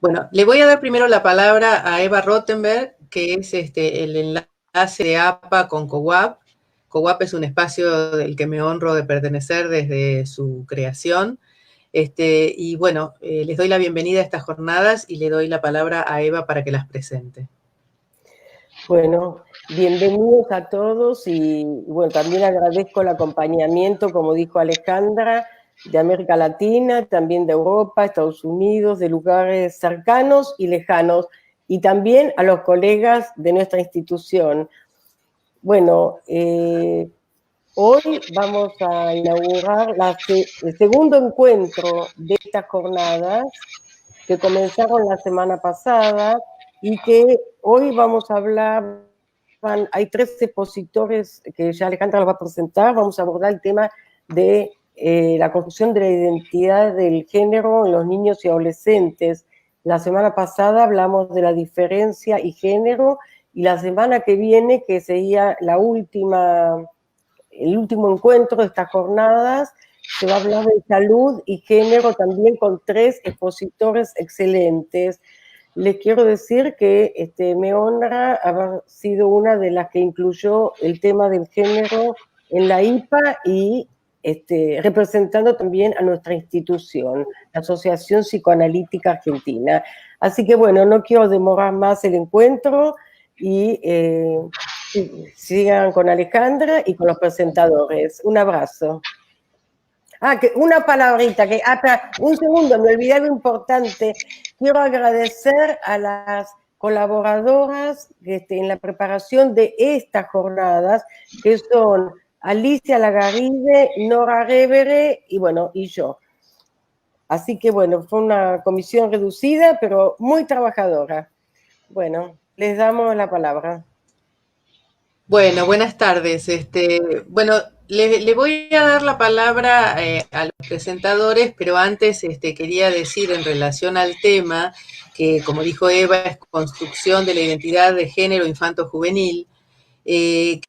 Bueno, le voy a dar primero la palabra a Eva Rottenberg, que es el enlace de APA con COWAP. COWAP es un espacio del que me honro de pertenecer desde su creación. Y bueno, les doy la bienvenida a estas jornadas y le doy la palabra a Eva para que las presente. Bueno, bienvenidos a todos y bueno, también agradezco el acompañamiento, como dijo Alejandra, de América Latina, también de Europa, Estados Unidos, de lugares cercanos y lejanos, y también a los colegas de nuestra institución. Bueno, hoy vamos a inaugurar el segundo encuentro de estas jornadas que comenzaron la semana pasada y que hoy vamos a hablar. Hay 3 expositores que ya Alejandra los va a presentar. Vamos a abordar el tema de la construcción de la identidad del género en los niños y adolescentes. La semana pasada hablamos de la diferencia y género, y la semana que viene, que sería el último encuentro de estas jornadas, se va a hablar de salud y género también con 3 expositores excelentes. Les quiero decir que me honra haber sido una de las que incluyó el tema del género en la IPA y representando también a nuestra institución, la Asociación Psicoanalítica Argentina. Así que bueno, no quiero demorar más el encuentro y sigan con Alejandra y con los presentadores. Un abrazo. Una palabrita, un segundo, me olvidé algo importante. Quiero agradecer a las colaboradoras en la preparación de estas jornadas, que son Alicia Lagarride, Nora Revere y yo. Así que bueno, fue una comisión reducida, pero muy trabajadora. Bueno, les damos la palabra. Bueno, buenas tardes. Bueno, le voy a dar la palabra a los presentadores, pero antes quería decir en relación al tema que, como dijo Eva, es construcción de la identidad de género infanto-juvenil, que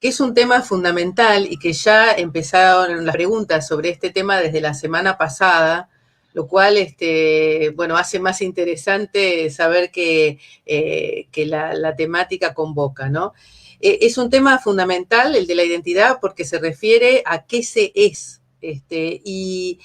es un tema fundamental y que ya empezaron las preguntas sobre este tema desde la semana pasada, lo cual bueno, hace más interesante saber que la temática convoca, ¿no? Es un tema fundamental, el de la identidad, porque se refiere a qué se es, y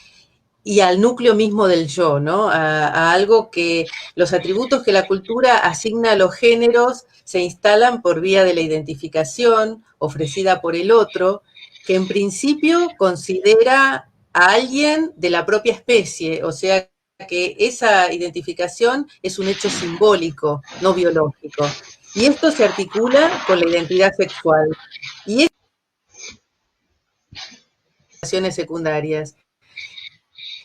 al núcleo mismo del yo, ¿no? A algo que los atributos que la cultura asigna a los géneros se instalan por vía de la identificación ofrecida por el otro, que en principio considera a alguien de la propia especie, o sea que esa identificación es un hecho simbólico, no biológico. Y esto se articula con la identidad sexual. Y estas secundarias.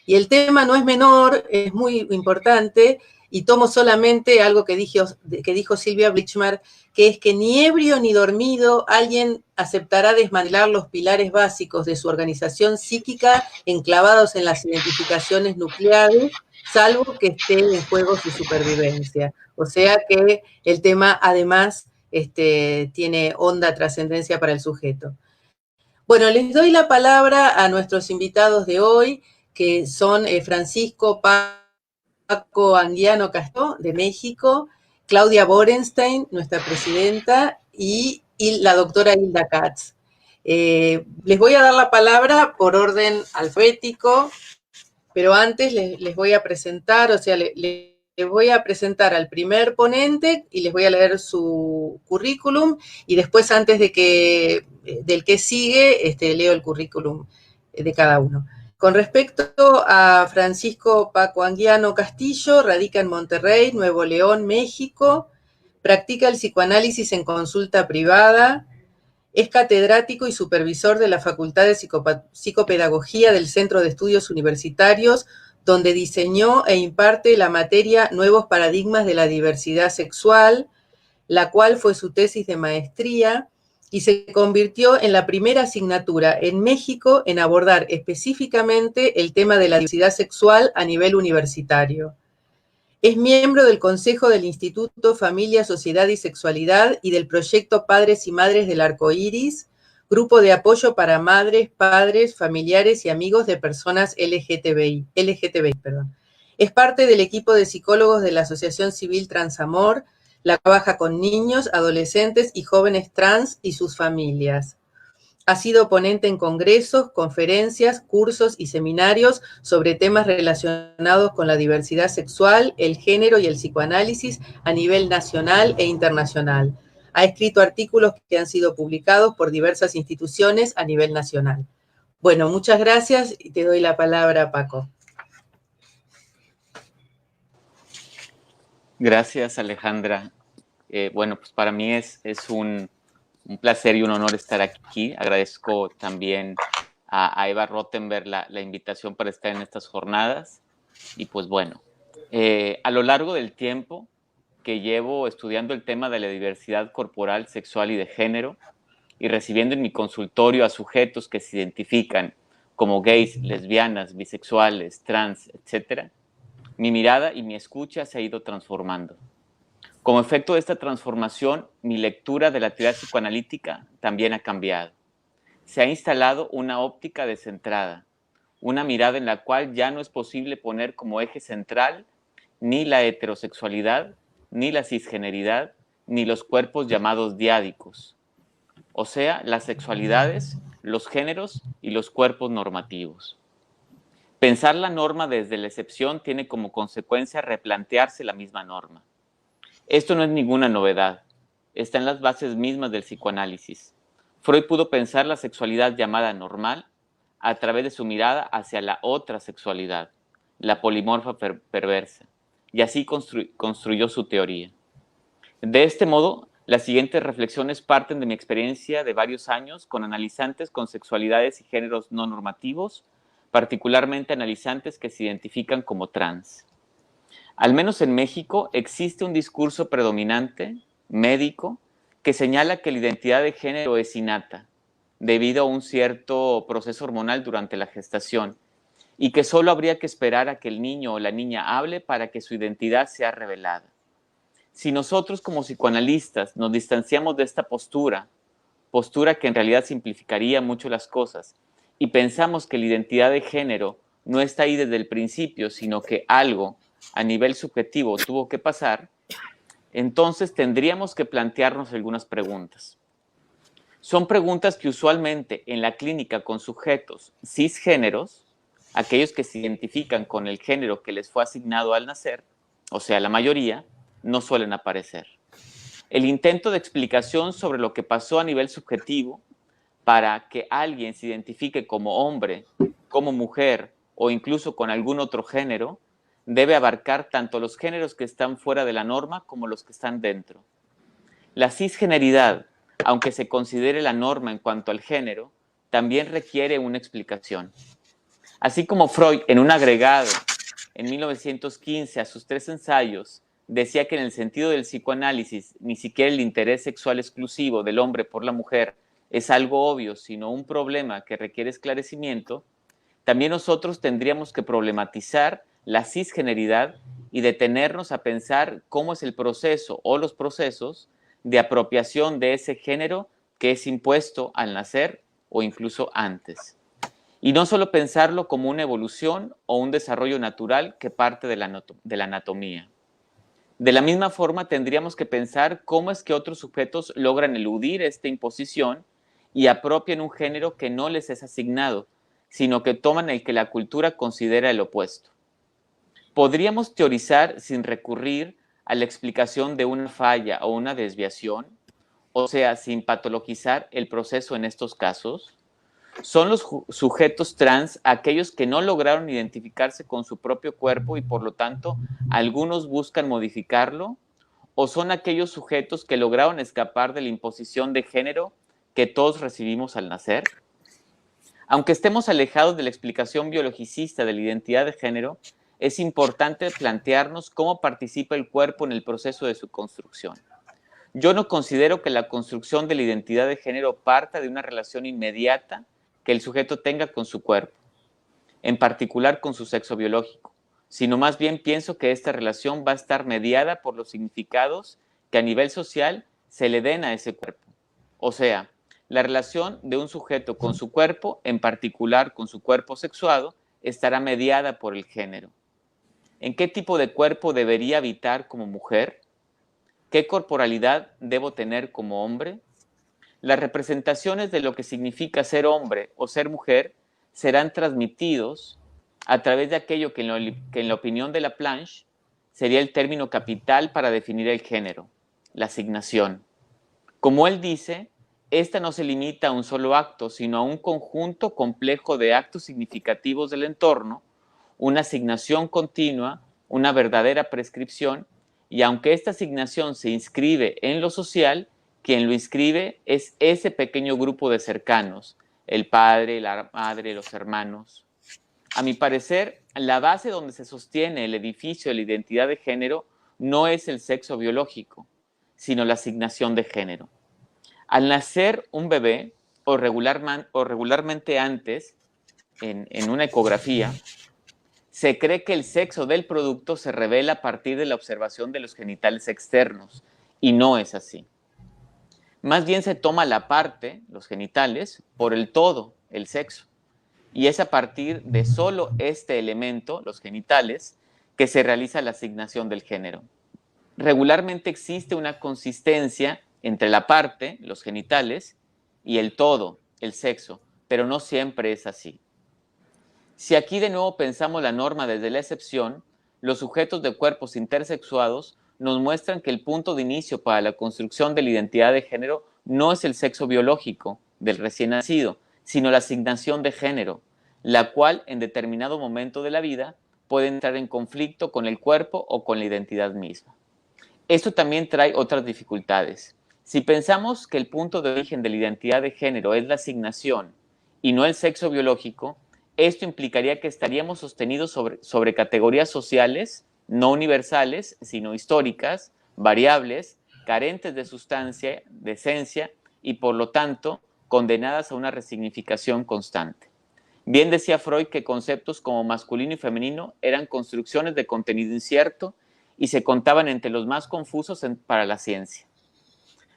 Y el tema no es menor, es muy importante, y tomo solamente algo que dijo Silvia Blichmar, que es que ni ebrio ni dormido alguien aceptará desmantelar los pilares básicos de su organización psíquica enclavados en las identificaciones nucleares, salvo que esté en juego su supervivencia. O sea que el tema además tiene honda trascendencia para el sujeto. Bueno, les doy la palabra a nuestros invitados de hoy, que son Francisco Paco Anguiano Castro, de México, Claudia Borenstein, nuestra presidenta, y la doctora Hilda Katz. Les voy a dar la palabra por orden alfabético, pero antes les voy a presentar, o sea, les voy a presentar al primer ponente y les voy a leer su currículum, y después, antes del que sigue, leo el currículum de cada uno. Con respecto a Francisco Paco Anguiano Castillo, radica en Monterrey, Nuevo León, México, practica el psicoanálisis en consulta privada, es catedrático y supervisor de la Facultad de Psicopedagogía del Centro de Estudios Universitarios, donde diseñó e imparte la materia Nuevos Paradigmas de la Diversidad Sexual, la cual fue su tesis de maestría, y se convirtió en la primera asignatura en México en abordar específicamente el tema de la diversidad sexual a nivel universitario. Es miembro del Consejo del Instituto Familia, Sociedad y Sexualidad y del proyecto Padres y Madres del Arco Iris, grupo de apoyo para madres, padres, familiares y amigos de personas LGTBI. Es parte del equipo de psicólogos de la Asociación Civil Transamor. Trabaja con niños, adolescentes y jóvenes trans y sus familias. Ha sido ponente en congresos, conferencias, cursos y seminarios sobre temas relacionados con la diversidad sexual, el género y el psicoanálisis a nivel nacional e internacional. Ha escrito artículos que han sido publicados por diversas instituciones a nivel nacional. Bueno, muchas gracias y te doy la palabra, Paco. Gracias, Alejandra. Bueno, pues para mí es un placer y un honor estar aquí. Agradezco también a Eva Rottenberg la invitación para estar en estas jornadas. Y pues bueno, a lo largo del tiempo que llevo estudiando el tema de la diversidad corporal, sexual y de género, y recibiendo en mi consultorio a sujetos que se identifican como gays, lesbianas, bisexuales, trans, etc., mi mirada y mi escucha se ha ido transformando. Como efecto de esta transformación, mi lectura de la teoría psicoanalítica también ha cambiado. Se ha instalado una óptica descentrada, una mirada en la cual ya no es posible poner como eje central ni la heterosexualidad, ni la cisgeneridad, ni los cuerpos llamados diádicos, o sea, las sexualidades, los géneros y los cuerpos normativos. Pensar la norma desde la excepción tiene como consecuencia replantearse la misma norma. Esto no es ninguna novedad, está en las bases mismas del psicoanálisis. Freud pudo pensar la sexualidad llamada normal a través de su mirada hacia la otra sexualidad, la polimorfa perversa, y así construyó su teoría. De este modo, las siguientes reflexiones parten de mi experiencia de varios años con analizantes con sexualidades y géneros no normativos, particularmente analizantes que se identifican como trans. Al menos en México existe un discurso predominante, médico, que señala que la identidad de género es innata, debido a un cierto proceso hormonal durante la gestación, y que solo habría que esperar a que el niño o la niña hable para que su identidad sea revelada. Si nosotros como psicoanalistas nos distanciamos de esta postura que en realidad simplificaría mucho las cosas, y pensamos que la identidad de género no está ahí desde el principio, sino que algo a nivel subjetivo tuvo que pasar, entonces tendríamos que plantearnos algunas preguntas. Son preguntas que usualmente en la clínica con sujetos cisgéneros, aquellos que se identifican con el género que les fue asignado al nacer, o sea, la mayoría, no suelen aparecer. El intento de explicación sobre lo que pasó a nivel subjetivo para que alguien se identifique como hombre, como mujer o incluso con algún otro género, debe abarcar tanto los géneros que están fuera de la norma como los que están dentro. La cisgeneridad, aunque se considere la norma en cuanto al género, también requiere una explicación. Así como Freud, en un agregado en 1915 a sus 3 ensayos, decía que en el sentido del psicoanálisis ni siquiera el interés sexual exclusivo del hombre por la mujer es algo obvio, sino un problema que requiere esclarecimiento, también nosotros tendríamos que problematizar la cisgeneridad y detenernos a pensar cómo es el proceso o los procesos de apropiación de ese género que es impuesto al nacer o incluso antes. Y no solo pensarlo como una evolución o un desarrollo natural que parte de la anatomía. De la misma forma, tendríamos que pensar cómo es que otros sujetos logran eludir esta imposición y apropian un género que no les es asignado, sino que toman el que la cultura considera el opuesto. ¿Podríamos teorizar sin recurrir a la explicación de una falla o una desviación? O sea, sin patologizar el proceso en estos casos. ¿Son los sujetos trans aquellos que no lograron identificarse con su propio cuerpo y por lo tanto algunos buscan modificarlo? ¿O son aquellos sujetos que lograron escapar de la imposición de género que todos recibimos al nacer? Aunque estemos alejados de la explicación biologicista de la identidad de género, es importante plantearnos cómo participa el cuerpo en el proceso de su construcción. Yo no considero que la construcción de la identidad de género parta de una relación inmediata que el sujeto tenga con su cuerpo, en particular con su sexo biológico, sino más bien pienso que esta relación va a estar mediada por los significados que a nivel social se le den a ese cuerpo. O sea, la relación de un sujeto con su cuerpo, en particular con su cuerpo sexuado, estará mediada por el género. ¿En qué tipo de cuerpo debería habitar como mujer? ¿Qué corporalidad debo tener como hombre? Las representaciones de lo que significa ser hombre o ser mujer serán transmitidos a través de aquello que en la opinión de Laplanche sería el término capital para definir el género, la asignación. Como él dice, esta no se limita a un solo acto, sino a un conjunto complejo de actos significativos del entorno, una asignación continua, una verdadera prescripción, y aunque esta asignación se inscribe en lo social, quien lo inscribe es ese pequeño grupo de cercanos, el padre, la madre, los hermanos. A mi parecer, la base donde se sostiene el edificio de la identidad de género no es el sexo biológico, sino la asignación de género. Al nacer un bebé, o regularmente antes, en una ecografía, se cree que el sexo del producto se revela a partir de la observación de los genitales externos, y no es así. Más bien se toma la parte, los genitales, por el todo, el sexo. Y es a partir de solo este elemento, los genitales, que se realiza la asignación del género. Regularmente existe una consistencia entre la parte, los genitales, y el todo, el sexo, pero no siempre es así. Si aquí de nuevo pensamos la norma desde la excepción, los sujetos de cuerpos intersexuados nos muestran que el punto de inicio para la construcción de la identidad de género no es el sexo biológico del recién nacido, sino la asignación de género, la cual en determinado momento de la vida puede entrar en conflicto con el cuerpo o con la identidad misma. Esto también trae otras dificultades. Si pensamos que el punto de origen de la identidad de género es la asignación y no el sexo biológico, esto implicaría que estaríamos sostenidos sobre categorías sociales no universales, sino históricas, variables, carentes de sustancia, de esencia y por lo tanto condenadas a una resignificación constante. Bien decía Freud que conceptos como masculino y femenino eran construcciones de contenido incierto y se contaban entre los más confusos para la ciencia.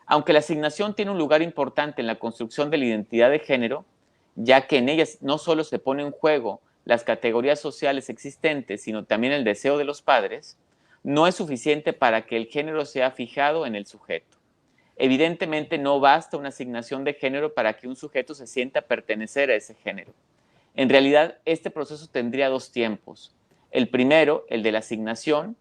Aunque la asignación tiene un lugar importante en la construcción de la identidad de género, ya que en ellas no solo se pone en juego las categorías sociales existentes, sino también el deseo de los padres, no es suficiente para que el género sea fijado en el sujeto. Evidentemente no basta una asignación de género para que un sujeto se sienta pertenecer a ese género. En realidad, este proceso tendría dos tiempos. El primero, el de la asignación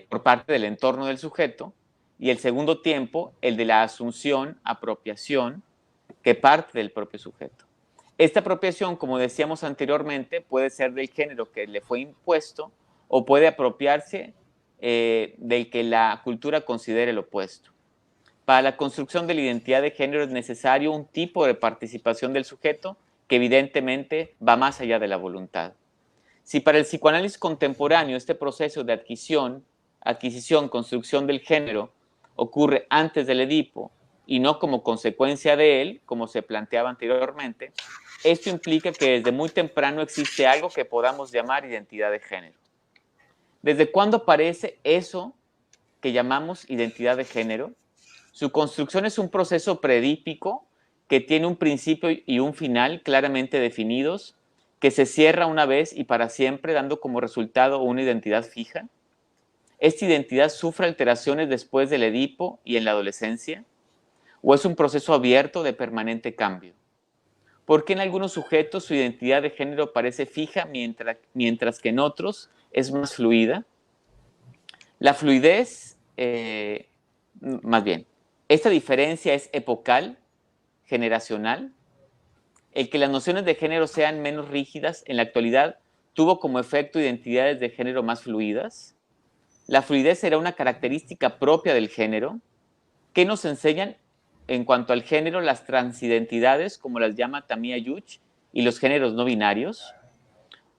por parte del entorno del sujeto, y el segundo tiempo, el de la asunción, apropiación, que parte del propio sujeto. Esta apropiación, como decíamos anteriormente, puede ser del género que le fue impuesto o puede apropiarse del que la cultura considere el opuesto. Para la construcción de la identidad de género es necesario un tipo de participación del sujeto que evidentemente va más allá de la voluntad. Si para el psicoanálisis contemporáneo este proceso de adquisición, construcción del género ocurre antes del Edipo y no como consecuencia de él, como se planteaba anteriormente, esto implica que desde muy temprano existe algo que podamos llamar identidad de género. ¿Desde cuándo aparece eso que llamamos identidad de género? Su construcción es un proceso preedípico que tiene un principio y un final claramente definidos, que se cierra una vez y para siempre, dando como resultado una identidad fija. ¿Esta identidad sufre alteraciones después del Edipo y en la adolescencia? ¿O es un proceso abierto de permanente cambio? ¿Por qué en algunos sujetos su identidad de género parece fija mientras que en otros es más fluida? La fluidez, más bien, esta diferencia es epocal, generacional. El que las nociones de género sean menos rígidas en la actualidad tuvo como efecto identidades de género más fluidas. La fluidez será una característica propia del género. ¿Qué nos enseñan en cuanto al género las transidentidades, como las llama Tamia Yuch, y los géneros no binarios?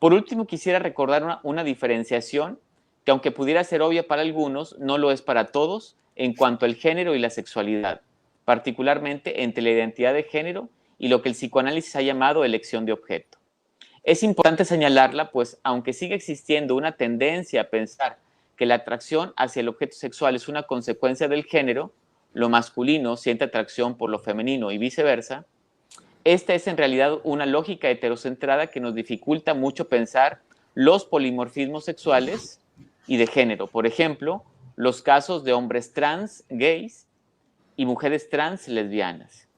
Por último, quisiera recordar una diferenciación que, aunque pudiera ser obvia para algunos, no lo es para todos en cuanto al género y la sexualidad, particularmente entre la identidad de género y lo que el psicoanálisis ha llamado elección de objeto. Es importante señalarla, pues, aunque sigue existiendo una tendencia a pensar que la atracción hacia el objeto sexual es una consecuencia del género, lo masculino siente atracción por lo femenino y viceversa, esta es en realidad una lógica heterocentrada que nos dificulta mucho pensar los polimorfismos sexuales y de género. Por ejemplo, los casos de hombres trans, gays, y mujeres trans, lesbianas.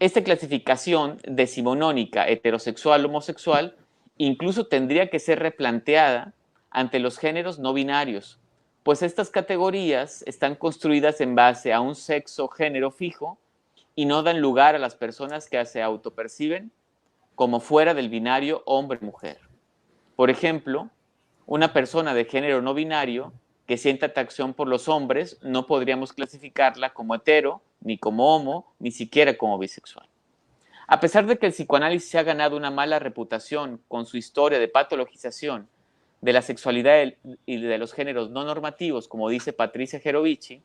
Esta clasificación decimonónica heterosexual-homosexual incluso tendría que ser replanteada ante los géneros no binarios, pues estas categorías están construidas en base a un sexo-género fijo y no dan lugar a las personas que se autoperciben como fuera del binario hombre-mujer. Por ejemplo, una persona de género no binario que sienta atracción por los hombres no podríamos clasificarla como hetero, ni como homo, ni siquiera como bisexual. A pesar de que el psicoanálisis se ha ganado una mala reputación con su historia de patologización de la sexualidad y de los géneros no normativos, como dice Patricia Gerovici,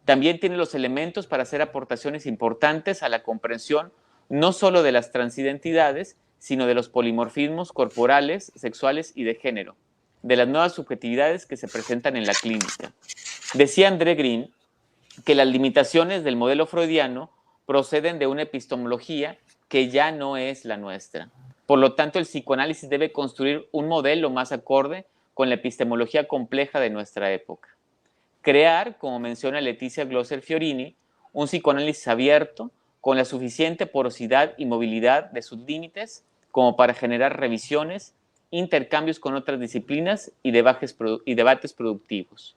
también tiene los elementos para hacer aportaciones importantes a la comprensión no solo de las transidentidades, sino de los polimorfismos corporales, sexuales y de género, de las nuevas subjetividades que se presentan en la clínica. Decía André Green que las limitaciones del modelo freudiano proceden de una epistemología que ya no es la nuestra. Por lo tanto, el psicoanálisis debe construir un modelo más acorde con la epistemología compleja de nuestra época. Crear, como menciona Letizia Glosser Fiorini, un psicoanálisis abierto con la suficiente porosidad y movilidad de sus límites como para generar revisiones, intercambios con otras disciplinas y debates productivos.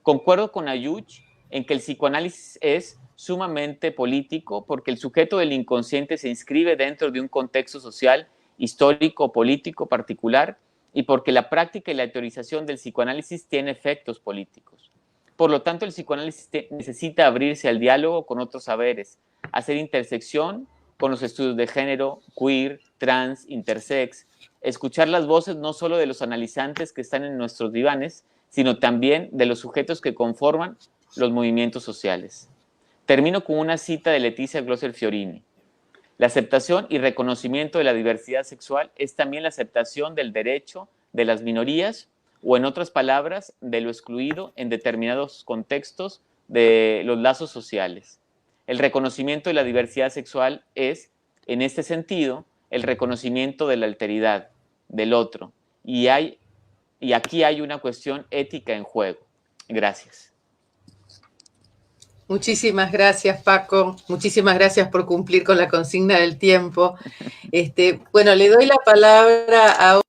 Concuerdo con Ayuch en que el psicoanálisis es sumamente político porque el sujeto del inconsciente se inscribe dentro de un contexto social, histórico, político particular y porque la práctica y la teorización del psicoanálisis tiene efectos políticos. Por lo tanto, el psicoanálisis necesita abrirse al diálogo con otros saberes, hacer intersección con los estudios de género, queer, trans, intersex, escuchar las voces no solo de los analizantes que están en nuestros divanes, sino también de los sujetos que conforman los movimientos sociales. Termino con una cita de Letizia Glosser Fiorini. La aceptación y reconocimiento de la diversidad sexual es también la aceptación del derecho de las minorías o, en otras palabras, de lo excluido en determinados contextos de los lazos sociales. El reconocimiento de la diversidad sexual es, en este sentido, el reconocimiento de la alteridad, del otro. Y aquí hay una cuestión ética en juego. Gracias. Muchísimas gracias, Paco. Muchísimas gracias por cumplir con la consigna del tiempo. Bueno, le doy la palabra a la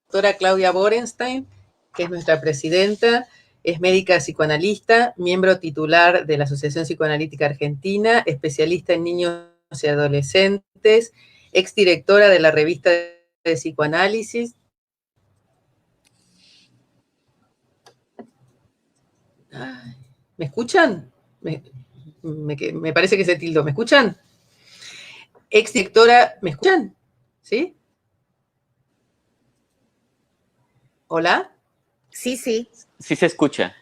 doctora Claudia Borenstein, que es nuestra presidenta, es médica psicoanalista, miembro titular de la Asociación Psicoanalítica Argentina, especialista en niños y adolescentes, exdirectora de la revista de psicoanálisis. ¿Me escuchan? Me parece que se tildó. ¿Me escuchan? Exdirectora, ¿me escuchan? ¿Sí? ¿Hola? Sí, sí. Sí se escucha.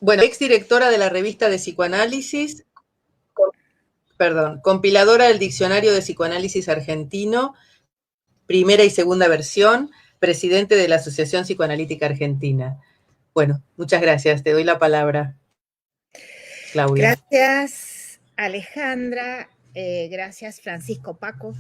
Bueno, exdirectora de la revista de psicoanálisis, compiladora del Diccionario de Psicoanálisis Argentino, primera y segunda versión, presidente de la Asociación Psicoanalítica Argentina. Bueno, muchas gracias. Te doy la palabra, Claudia. Gracias, Alejandra. Gracias, Francisco, Paco.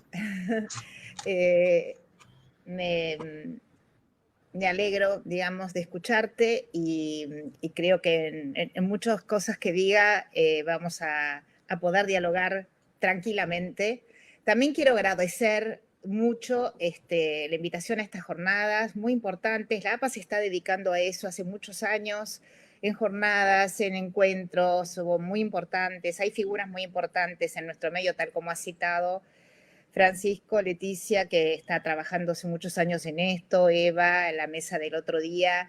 Me alegro, digamos, de escucharte y creo que en muchas cosas que diga vamos a poder dialogar tranquilamente. También quiero agradecer mucho la invitación a estas jornadas muy importantes. La APA se está dedicando a eso hace muchos años, en jornadas, en encuentros muy importantes. Hay figuras muy importantes en nuestro medio, tal como ha citado Francisco, Letizia, que está trabajando hace muchos años en esto, Eva, en la mesa del otro día.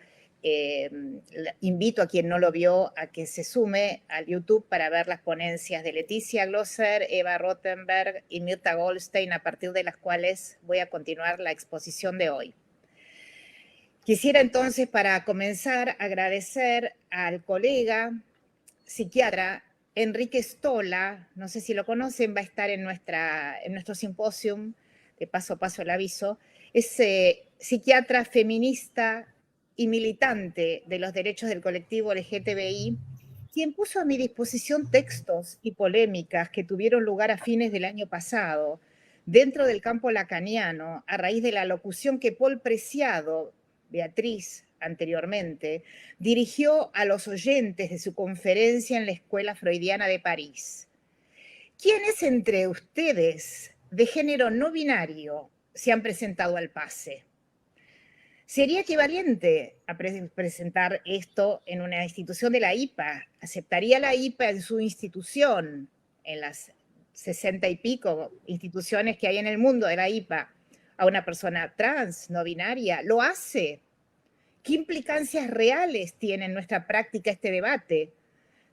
Invito a quien no lo vio a que se sume al YouTube para ver las ponencias de Letizia Glosser, Eva Rothenberg y Mirta Goldstein, a partir de las cuales voy a continuar la exposición de hoy. Quisiera entonces, para comenzar, agradecer al colega psiquiatra Enrique Stola, no sé si lo conocen, va a estar en nuestro simposium, de paso a paso el aviso. Es psiquiatra feminista y militante de los derechos del colectivo LGTBI, quien puso a mi disposición textos y polémicas que tuvieron lugar a fines del año pasado, dentro del campo lacaniano, a raíz de la locución que Paul Preciado Beatriz anteriormente, dirigió a los oyentes de su conferencia en la Escuela Freudiana de París. ¿Quiénes entre ustedes de género no binario se han presentado al PASE? ¿Sería equivalente a presentar esto en una institución de la IPA? ¿Aceptaría la IPA en su institución, en las 60 y pico instituciones que hay en el mundo de la IPA, a una persona trans, no binaria? ¿Lo hace? ¿Qué implicancias reales tiene en nuestra práctica este debate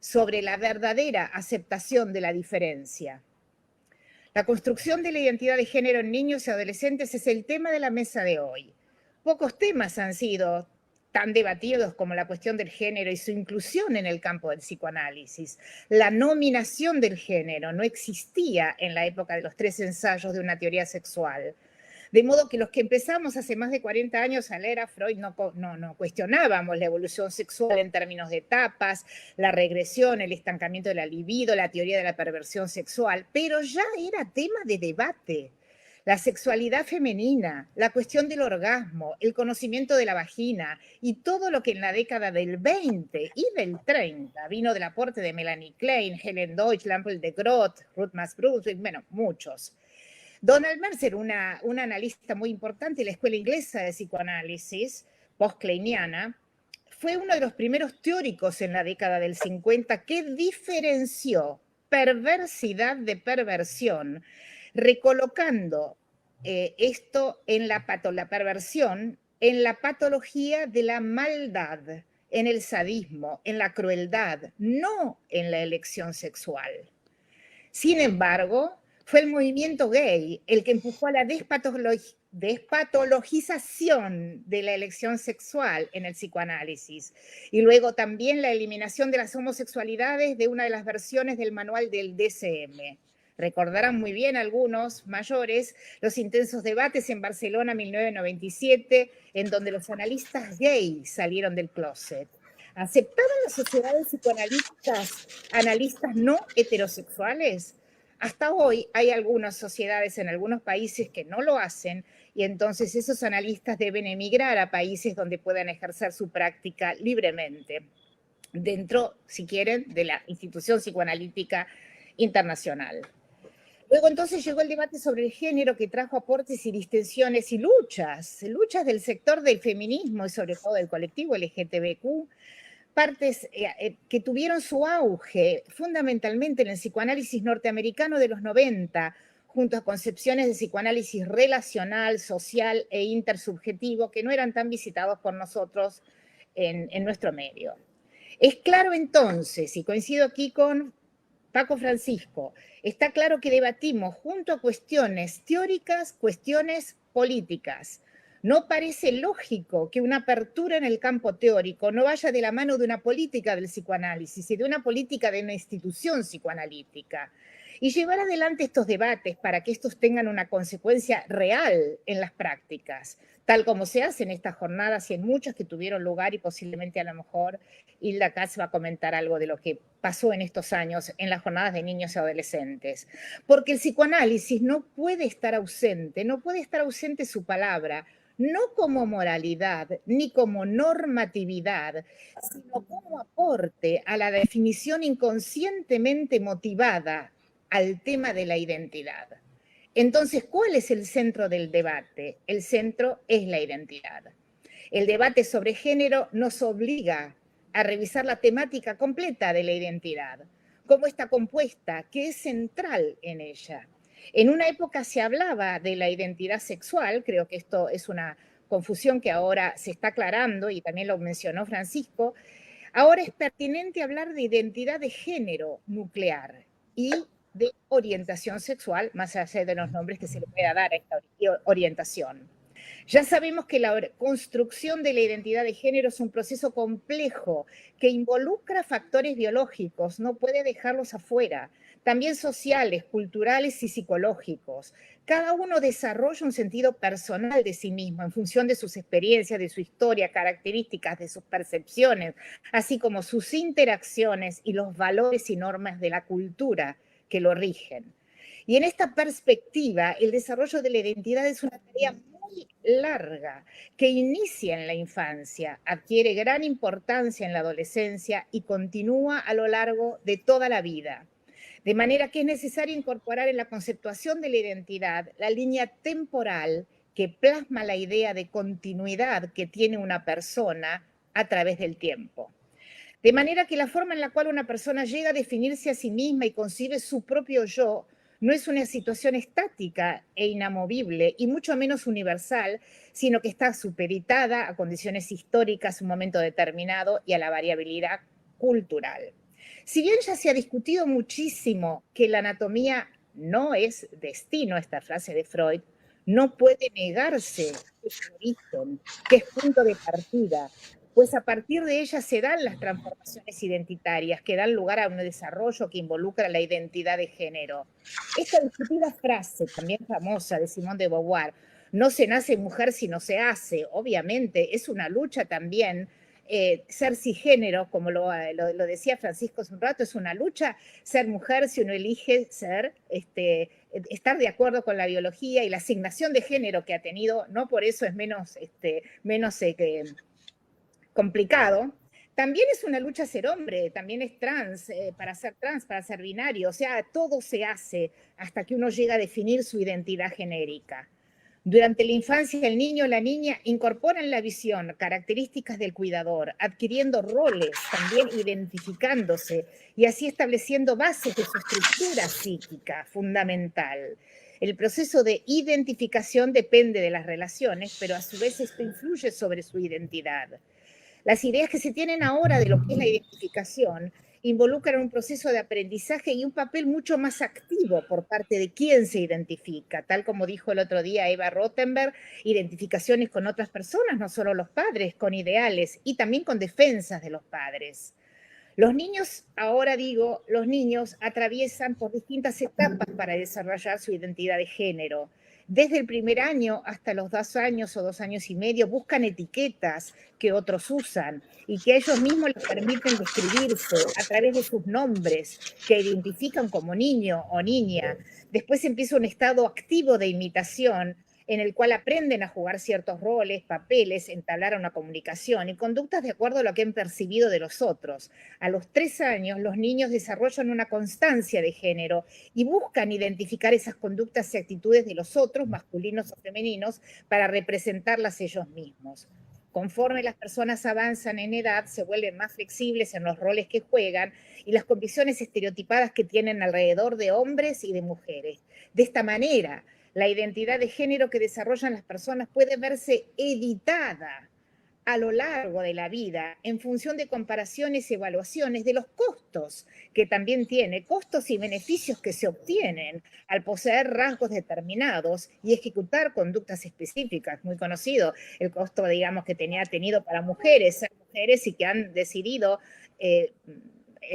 sobre la verdadera aceptación de la diferencia? La construcción de la identidad de género en niños y adolescentes es el tema de la mesa de hoy. Pocos temas han sido tan debatidos como la cuestión del género y su inclusión en el campo del psicoanálisis. La nominación del género no existía en la época de los 3 ensayos de una teoría sexual. De modo que los que empezamos hace más de 40 años a leer a Freud no cuestionábamos la evolución sexual en términos de etapas, la regresión, el estancamiento de la libido, la teoría de la perversión sexual, pero ya era tema de debate. La sexualidad femenina, la cuestión del orgasmo, el conocimiento de la vagina y todo lo que en la década del 20 y del 30 vino del aporte de Melanie Klein, Helen Deutsch, Lampel de Groot, Ruth Maas Brunswick, bueno, muchos. Donald Mercer, una analista muy importante de la Escuela Inglesa de Psicoanálisis, post-kleiniana, fue uno de los primeros teóricos en la década del 50 que diferenció perversidad de perversión, recolocando esto en la perversión, en la patología de la maldad, en el sadismo, en la crueldad, no en la elección sexual. Sin embargo, fue el movimiento gay el que empujó a la despatologización de la elección sexual en el psicoanálisis y luego también la eliminación de las homosexualidades de una de las versiones del manual del DSM. Recordarán muy bien algunos mayores los intensos debates en Barcelona 1997, en donde los analistas gays salieron del closet. ¿Aceptaban las sociedades psicoanalistas analistas no heterosexuales? Hasta hoy hay algunas sociedades en algunos países que no lo hacen y entonces esos analistas deben emigrar a países donde puedan ejercer su práctica libremente, dentro, si quieren, de la institución psicoanalítica internacional. Luego entonces llegó el debate sobre el género que trajo aportes y distensiones y luchas del sector del feminismo y sobre todo del colectivo LGTBQ, partes que tuvieron su auge fundamentalmente en el psicoanálisis norteamericano de los 90, junto a concepciones de psicoanálisis relacional, social e intersubjetivo que no eran tan visitados por nosotros en nuestro medio. Es claro entonces, y coincido aquí con Paco Francisco, está claro que debatimos junto a cuestiones teóricas, cuestiones políticas. No parece lógico que una apertura en el campo teórico no vaya de la mano de una política del psicoanálisis y de una política de una institución psicoanalítica. Y llevar adelante estos debates para que estos tengan una consecuencia real en las prácticas, tal como se hace en estas jornadas y en muchas que tuvieron lugar y posiblemente a lo mejor Hilda Katz va a comentar algo de lo que pasó en estos años en las jornadas de niños y adolescentes. Porque el psicoanálisis no puede estar ausente su palabra, no como moralidad ni como normatividad, sino como aporte a la definición inconscientemente motivada al tema de la identidad. Entonces, ¿cuál es el centro del debate? El centro es la identidad. El debate sobre género nos obliga a revisar la temática completa de la identidad, cómo está compuesta, qué es central en ella. En una época se hablaba de la identidad sexual, creo que esto es una confusión que ahora se está aclarando y también lo mencionó Francisco. Ahora es pertinente hablar de identidad de género nuclear y de orientación sexual, más allá de los nombres que se le pueda dar a esta orientación. Ya sabemos que la construcción de la identidad de género es un proceso complejo que involucra factores biológicos, no puede dejarlos afuera, también sociales, culturales y psicológicos. Cada uno desarrolla un sentido personal de sí mismo en función de sus experiencias, de su historia, características, de sus percepciones, así como sus interacciones y los valores y normas de la cultura que lo rigen. Y en esta perspectiva, el desarrollo de la identidad es una tarea muy larga, que inicia en la infancia, adquiere gran importancia en la adolescencia y continúa a lo largo de toda la vida. De manera que es necesario incorporar en la conceptuación de la identidad la línea temporal que plasma la idea de continuidad que tiene una persona a través del tiempo. De manera que la forma en la cual una persona llega a definirse a sí misma y concibe su propio yo no es una situación estática e inamovible, y mucho menos universal, sino que está supeditada a condiciones históricas, un momento determinado y a la variabilidad cultural. Si bien ya se ha discutido muchísimo que la anatomía no es destino, esta frase de Freud, no puede negarse que es origen, que es punto de partida, pues a partir de ella se dan las transformaciones identitarias que dan lugar a un desarrollo que involucra la identidad de género. Esta discutida frase, también famosa, de Simone de Beauvoir, no se nace mujer sino se hace, obviamente es una lucha también. Ser cisgénero, como lo decía Francisco hace un rato, es una lucha. Ser mujer, si uno elige ser, estar de acuerdo con la biología y la asignación de género que ha tenido, no por eso es menos complicado. También es una lucha ser hombre, también es trans, para ser binario, o sea, todo se hace hasta que uno llega a definir su identidad genérica. Durante la infancia, el niño o la niña incorporan la visión, características del cuidador, adquiriendo roles, también identificándose y así estableciendo bases de su estructura psíquica fundamental. El proceso de identificación depende de las relaciones, pero a su vez esto influye sobre su identidad. Las ideas que se tienen ahora de lo que es la identificación involucran un proceso de aprendizaje y un papel mucho más activo por parte de quien se identifica, tal como dijo el otro día Eva Rothenberg, identificaciones con otras personas, no solo los padres, con ideales y también con defensas de los padres. Los niños, ahora digo, los niños atraviesan por distintas etapas para desarrollar su identidad de género. Desde el primer año hasta los 2 años o 2 años y medio buscan etiquetas que otros usan y que ellos mismos les permiten describirse a través de sus nombres que identifican como niño o niña. Después empieza un estado activo de imitación en el cual aprenden a jugar ciertos roles, papeles, entablar una comunicación y conductas de acuerdo a lo que han percibido de los otros. A los 3 años, los niños desarrollan una constancia de género y buscan identificar esas conductas y actitudes de los otros, masculinos o femeninos, para representarlas ellos mismos. Conforme las personas avanzan en edad, se vuelven más flexibles en los roles que juegan y las condiciones estereotipadas que tienen alrededor de hombres y de mujeres. De esta manera, la identidad de género que desarrollan las personas puede verse editada a lo largo de la vida en función de comparaciones y evaluaciones de los costos que también tiene, costos y beneficios que se obtienen al poseer rasgos determinados y ejecutar conductas específicas. Muy conocido el costo, digamos, que ha tenido para mujeres, ser mujeres y que han decidido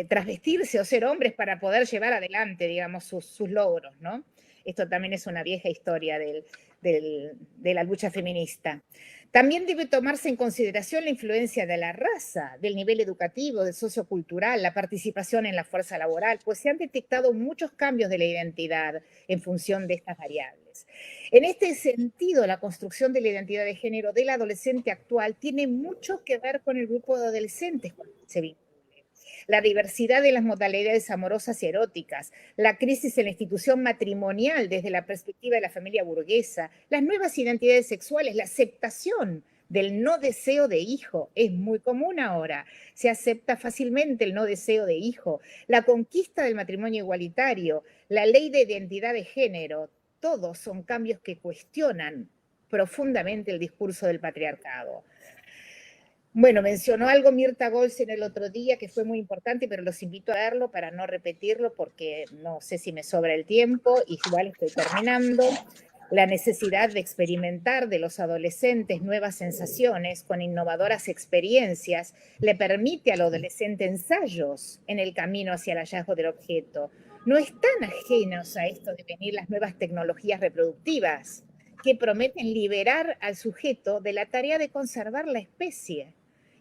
trasvestirse o ser hombres para poder llevar adelante, digamos, sus logros, ¿no? Esto también es una vieja historia de la lucha feminista. También debe tomarse en consideración la influencia de la raza, del nivel educativo, del sociocultural, la participación en la fuerza laboral, pues se han detectado muchos cambios de la identidad en función de estas variables. En este sentido, la construcción de la identidad de género del adolescente actual tiene mucho que ver con el grupo de adolescentes con el que se vincula. La diversidad de las modalidades amorosas y eróticas, la crisis en la institución matrimonial desde la perspectiva de la familia burguesa, las nuevas identidades sexuales, la aceptación del no deseo de hijo es muy común ahora. Se acepta fácilmente el no deseo de hijo, la conquista del matrimonio igualitario, la ley de identidad de género, todos son cambios que cuestionan profundamente el discurso del patriarcado. Bueno, mencionó algo Mirta Golsen el otro día que fue muy importante, pero los invito a verlo para no repetirlo porque no sé si me sobra el tiempo, igual estoy terminando. La necesidad de experimentar de los adolescentes nuevas sensaciones con innovadoras experiencias le permite al adolescente ensayos en el camino hacia el hallazgo del objeto. No están ajenos a esto de venir las nuevas tecnologías reproductivas que prometen liberar al sujeto de la tarea de conservar la especie.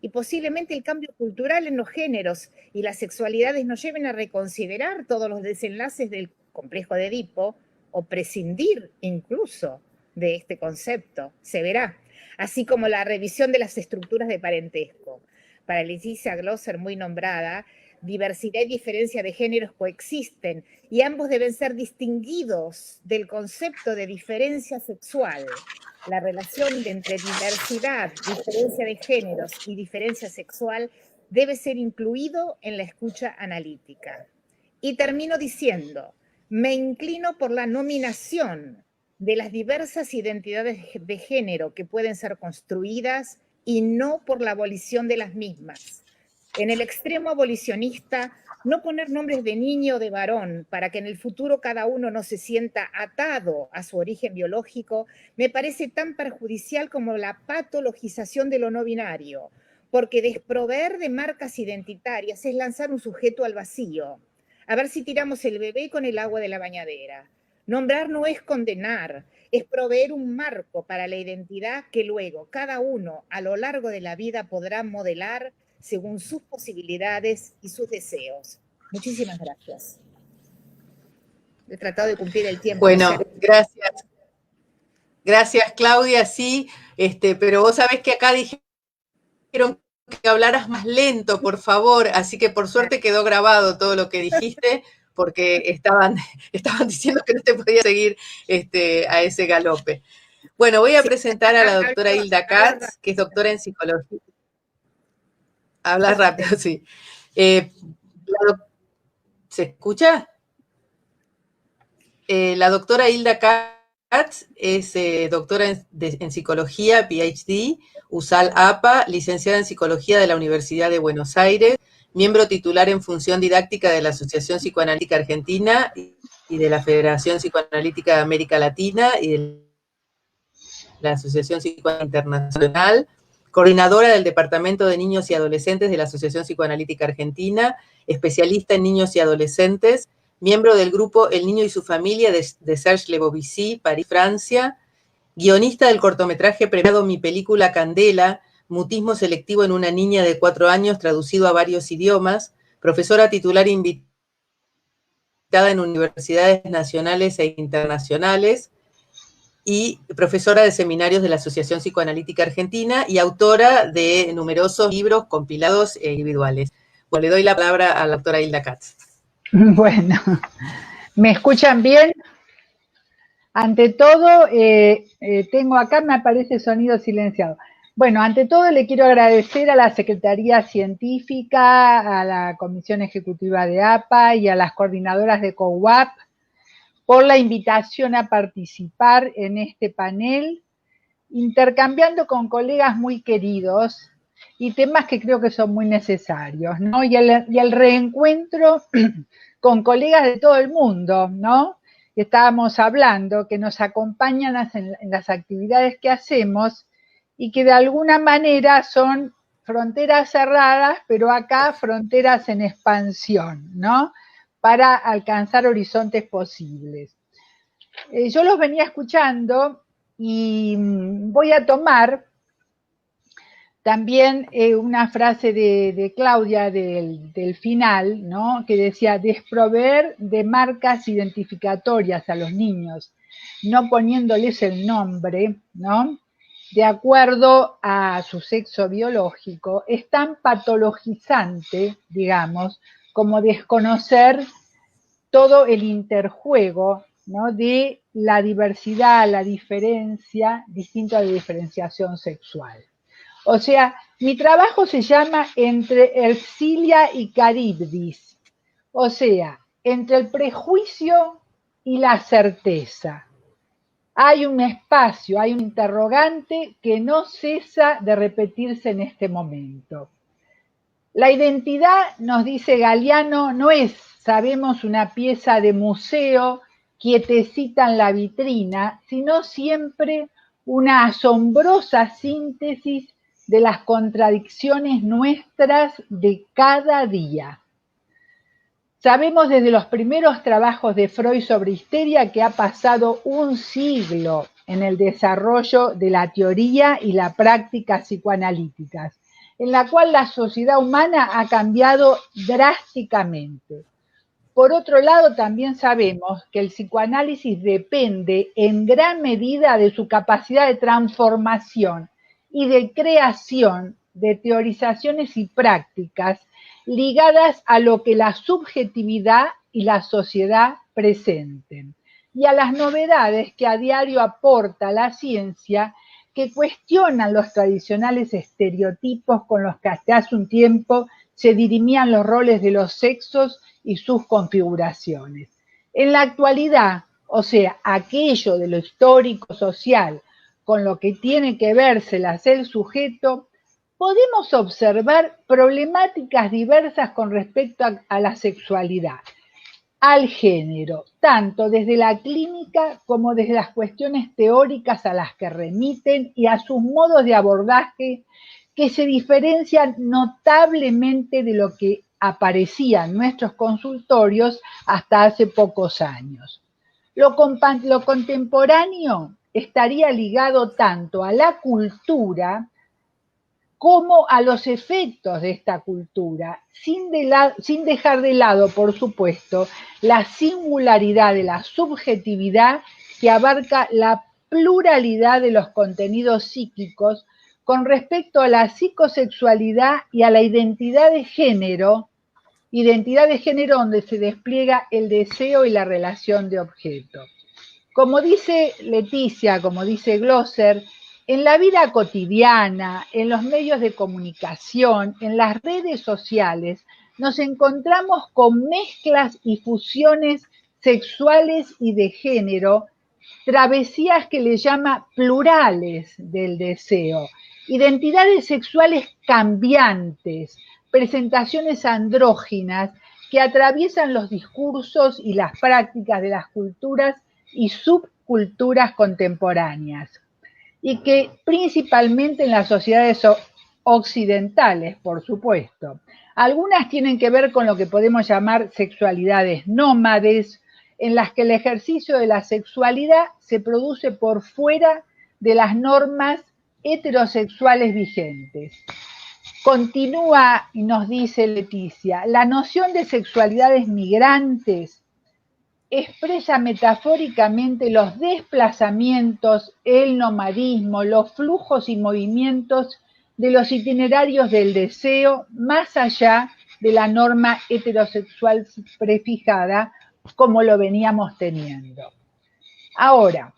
Y posiblemente el cambio cultural en los géneros y las sexualidades nos lleven a reconsiderar todos los desenlaces del complejo de Edipo o prescindir incluso de este concepto, se verá, así como la revisión de las estructuras de parentesco. Para Leticia Glosser, muy nombrada, diversidad y diferencia de géneros coexisten y ambos deben ser distinguidos del concepto de diferencia sexual. La relación entre diversidad, diferencia de géneros y diferencia sexual debe ser incluido en la escucha analítica. Y termino diciendo, me inclino por la nominación de las diversas identidades de género que pueden ser construidas y no por la abolición de las mismas. En el extremo abolicionista, no poner nombres de niño o de varón para que en el futuro cada uno no se sienta atado a su origen biológico, me parece tan perjudicial como la patologización de lo no binario, porque desproveer de marcas identitarias es lanzar un sujeto al vacío. A ver si tiramos el bebé con el agua de la bañadera. Nombrar no es condenar, es proveer un marco para la identidad que luego cada uno a lo largo de la vida podrá modelar según sus posibilidades y sus deseos. Muchísimas gracias. He tratado de cumplir el tiempo. Bueno, gracias. Gracias, Claudia, sí, pero vos sabés que acá dijeron que hablaras más lento, por favor, así que por suerte quedó grabado todo lo que dijiste, porque estaban diciendo que no te podía seguir a ese galope. Bueno, voy a presentar a la doctora Hilda Katz, que es doctora en psicología. Hablas rápido, sí. ¿Se escucha? La doctora Hilda Katz es doctora en psicología, PhD, USAL APA, licenciada en psicología de la Universidad de Buenos Aires, miembro titular en función didáctica de la Asociación Psicoanalítica Argentina y de la Federación Psicoanalítica de América Latina y de la Asociación Psicoanalítica Internacional, coordinadora del Departamento de Niños y Adolescentes de la Asociación Psicoanalítica Argentina, especialista en niños y adolescentes, miembro del grupo El Niño y su Familia de Serge Lebovici, París, Francia, guionista del cortometraje premiado Mi Película Candela, mutismo selectivo en una niña de 4 años, traducido a varios idiomas, profesora titular invitada en universidades nacionales e internacionales, y profesora de seminarios de la Asociación Psicoanalítica Argentina y autora de numerosos libros compilados e individuales. Bueno, le doy la palabra a la doctora Hilda Katz. Bueno, ¿me escuchan bien? Ante todo, tengo acá, me aparece sonido silenciado. Bueno, ante todo le quiero agradecer a la Secretaría Científica, a la Comisión Ejecutiva de APA y a las coordinadoras de COUAP por la invitación a participar en este panel, intercambiando con colegas muy queridos y temas que creo que son muy necesarios, ¿no? Y el reencuentro con colegas de todo el mundo, ¿no? Estábamos hablando, que nos acompañan en las actividades que hacemos y que de alguna manera son fronteras cerradas, pero acá fronteras en expansión, ¿no? Para alcanzar horizontes posibles. Yo los venía escuchando y voy a tomar también una frase de Claudia del final, ¿no? Que decía, desproveer de marcas identificatorias a los niños, no poniéndoles el nombre, ¿no? De acuerdo a su sexo biológico, es tan patologizante, digamos, como desconocer todo el interjuego, ¿no? De la diversidad, la diferencia, distinto a la diferenciación sexual. O sea, mi trabajo se llama Entre Ercilia y Caribdis, o sea, entre el prejuicio y la certeza. Hay un espacio, hay un interrogante que no cesa de repetirse en este momento. La identidad, nos dice Galeano, no es, sabemos, una pieza de museo quietecita en la vitrina, sino siempre una asombrosa síntesis de las contradicciones nuestras de cada día. Sabemos desde los primeros trabajos de Freud sobre histeria que ha pasado un siglo en el desarrollo de la teoría y la práctica Por otro lado, también sabemos que el psicoanálisis depende en gran medida de su capacidad de transformación y de creación de teorizaciones y prácticas ligadas a lo que la subjetividad y la sociedad presenten, y a las novedades que a diario aporta la ciencia, que cuestionan los tradicionales estereotipos con los que hasta hace un tiempo se dirimían los roles de los sexos y sus configuraciones. En la actualidad, o sea, aquello de lo histórico social con lo que tiene que vérselas el sujeto, podemos observar problemáticas diversas con respecto a la sexualidad, al género, tanto desde la clínica como desde las cuestiones teóricas a las que remiten y a sus modos de abordaje que se diferencian notablemente de lo que aparecía en nuestros consultorios hasta hace pocos años. Lo contemporáneo estaría ligado tanto a la cultura como a los efectos de esta cultura, sin dejar de lado, por supuesto, la singularidad de la subjetividad que abarca la pluralidad de los contenidos psíquicos con respecto a la psicosexualidad y a la identidad de género donde se despliega el deseo y la relación de objeto. Como dice Leticia, como dice Glosser, en la vida cotidiana, en los medios de comunicación, en las redes sociales, nos encontramos con mezclas y fusiones sexuales y de género, travesías que le llama plurales del deseo, identidades sexuales cambiantes, presentaciones andróginas que atraviesan los discursos y las prácticas de las culturas y subculturas contemporáneas, y que principalmente en las sociedades occidentales, por supuesto. Algunas tienen que ver con lo que podemos llamar sexualidades nómades, en las que el ejercicio de la sexualidad se produce por fuera de las normas heterosexuales vigentes. Continúa y nos dice Leticia, la noción de sexualidades migrantes expresa metafóricamente los desplazamientos, el nomadismo, los flujos y movimientos de los itinerarios del deseo más allá de la norma heterosexual prefijada como lo veníamos teniendo. Ahora,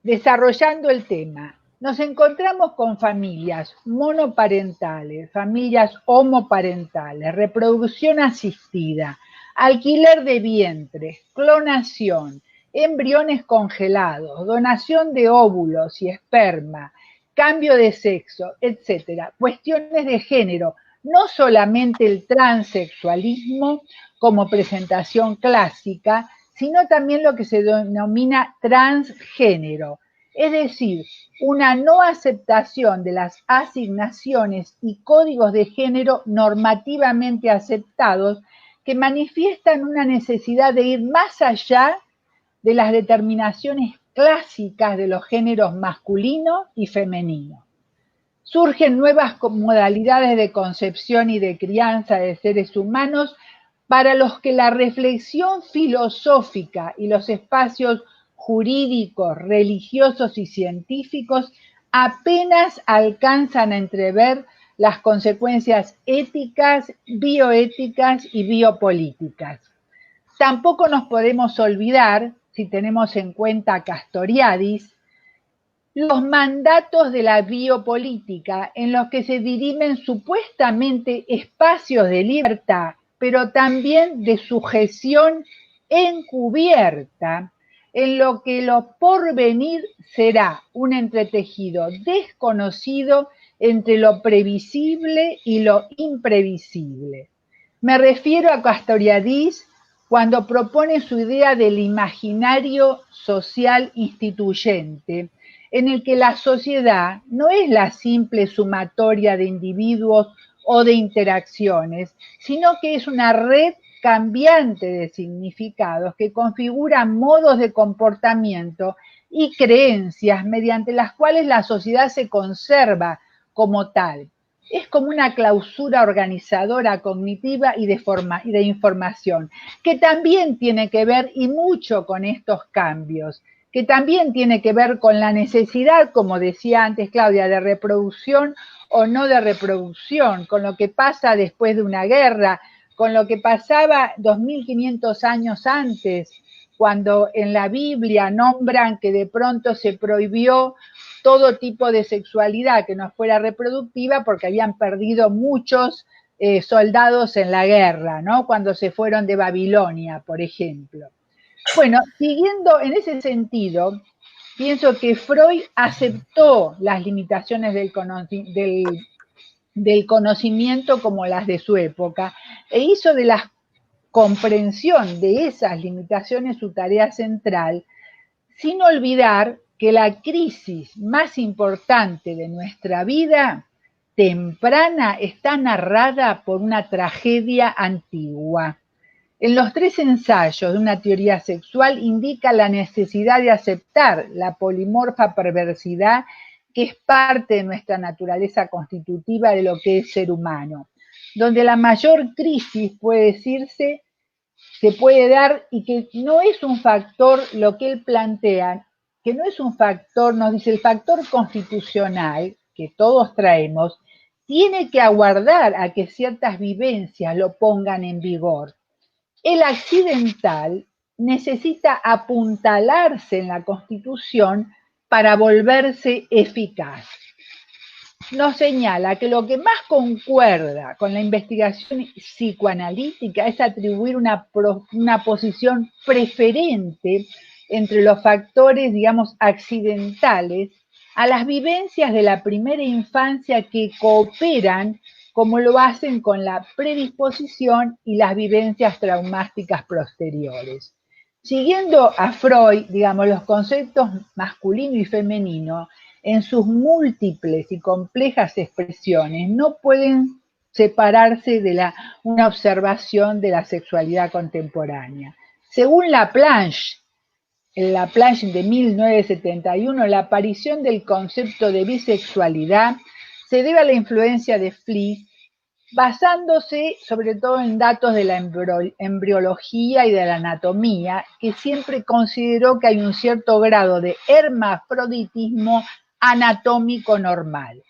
desarrollando el tema, nos encontramos con familias monoparentales, familias homoparentales, reproducción asistida, alquiler de vientres, clonación, embriones congelados, donación de óvulos y esperma, cambio de sexo, etcétera. Cuestiones de género, no solamente el transexualismo como presentación clásica, sino también lo que se denomina transgénero, es decir, una no aceptación de las asignaciones y códigos de género normativamente aceptados que manifiestan una necesidad de ir más allá de las determinaciones clásicas de los géneros masculino y femenino. Surgen nuevas modalidades de concepción y de crianza de seres humanos para los que la reflexión filosófica y los espacios jurídicos, religiosos y científicos apenas alcanzan a entrever las consecuencias éticas, bioéticas y biopolíticas. Tampoco nos podemos olvidar, si tenemos en cuenta a Castoriadis, los mandatos de la biopolítica en los que se dirimen supuestamente espacios de libertad, pero también de sujeción encubierta, en lo que lo porvenir será un entretejido desconocido entre lo previsible y lo imprevisible. Me refiero a Castoriadis cuando propone su idea del imaginario social instituyente, en el que la sociedad no es la simple sumatoria de individuos o de interacciones, sino que es una red cambiante de significados que configura modos de comportamiento y creencias mediante las cuales la sociedad se conserva como tal, es como una clausura organizadora cognitiva y de información, que también tiene que ver y mucho con estos cambios, que también tiene que ver con la necesidad, como decía antes Claudia, de reproducción o no de reproducción, con lo que pasa después de una guerra, con lo que pasaba 2500 años antes, cuando en la Biblia nombran que de pronto se prohibió todo tipo de sexualidad que no fuera reproductiva porque habían perdido muchos soldados en la guerra, ¿no? Cuando se fueron de Babilonia, por ejemplo. Bueno, siguiendo en ese sentido, pienso que Freud aceptó las limitaciones del conocimiento como las de su época e hizo de la comprensión de esas limitaciones su tarea central, sin olvidar que la crisis más importante de nuestra vida temprana está narrada por una tragedia antigua. En los 3 ensayos de una teoría sexual indica la necesidad de aceptar la polimorfa perversidad que es parte de nuestra naturaleza constitutiva de lo que es ser humano, donde la mayor crisis puede decirse se puede dar y que no es un factor, lo que él plantea, que no es un factor, nos dice, el factor constitucional que todos traemos, tiene que aguardar a que ciertas vivencias lo pongan en vigor. El accidental necesita apuntalarse en la Constitución para volverse eficaz. Nos señala que lo que más concuerda con la investigación psicoanalítica es atribuir una posición preferente entre los factores, digamos, accidentales a las vivencias de la primera infancia que cooperan como lo hacen con la predisposición y las vivencias traumáticas posteriores. Siguiendo a Freud, digamos, los conceptos masculino y femenino, en sus múltiples y complejas expresiones, no pueden separarse de una observación de la sexualidad contemporánea. Según Laplanche, en Laplanche de 1971, la aparición del concepto de bisexualidad se debe a la influencia de Fliess, basándose sobre todo en datos de la embriología y de la anatomía, que siempre consideró que hay un cierto grado de hermafroditismo anatómico normal.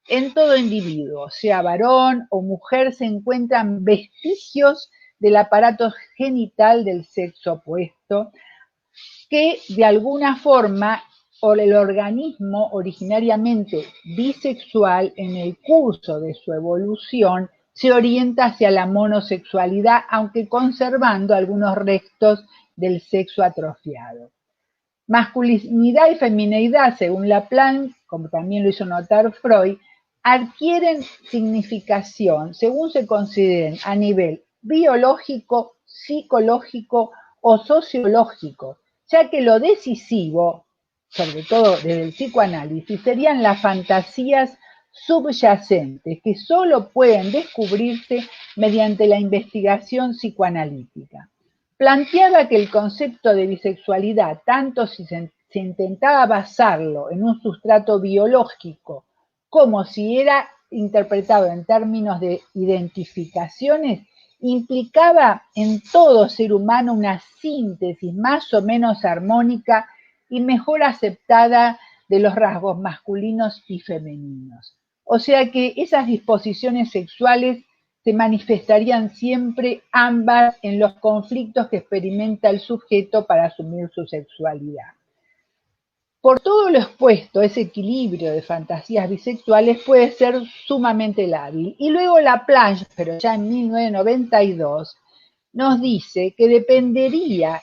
En todo individuo, sea varón o mujer, se encuentran vestigios del aparato genital del sexo opuesto, que de alguna forma o el organismo originariamente bisexual en el curso de su evolución se orienta hacia la monosexualidad, aunque conservando algunos restos del sexo atrofiado. Masculinidad y femineidad, según Laplanche, como también lo hizo notar Freud, adquieren significación según se consideren a nivel biológico, psicológico o sociológico, ya que lo decisivo, sobre todo desde el psicoanálisis, serían las fantasías subyacentes que solo pueden descubrirse mediante la investigación psicoanalítica. Planteaba que el concepto de bisexualidad, tanto si se intentaba basarlo en un sustrato biológico como si era interpretado en términos de identificaciones, implicaba en todo ser humano una síntesis más o menos armónica y mejor aceptada de los rasgos masculinos y femeninos. O sea que esas disposiciones sexuales se manifestarían siempre ambas en los conflictos que experimenta el sujeto para asumir su sexualidad. Por todo lo expuesto, ese equilibrio de fantasías bisexuales puede ser sumamente lábil. Y luego Laplanche, pero ya en 1992, nos dice que dependería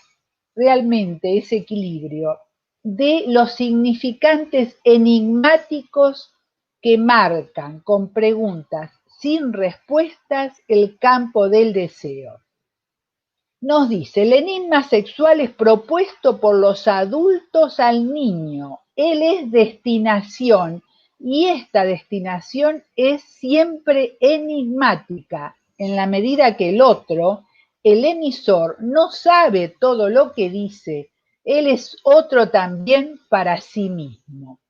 realmente ese equilibrio de los significantes enigmáticos que marcan con preguntas sin respuestas el campo del deseo. Nos dice, el enigma sexual es propuesto por los adultos al niño. Él es destinación y esta destinación es siempre enigmática en la medida que el otro, el emisor, no sabe todo lo que dice. Él es otro también para sí mismo.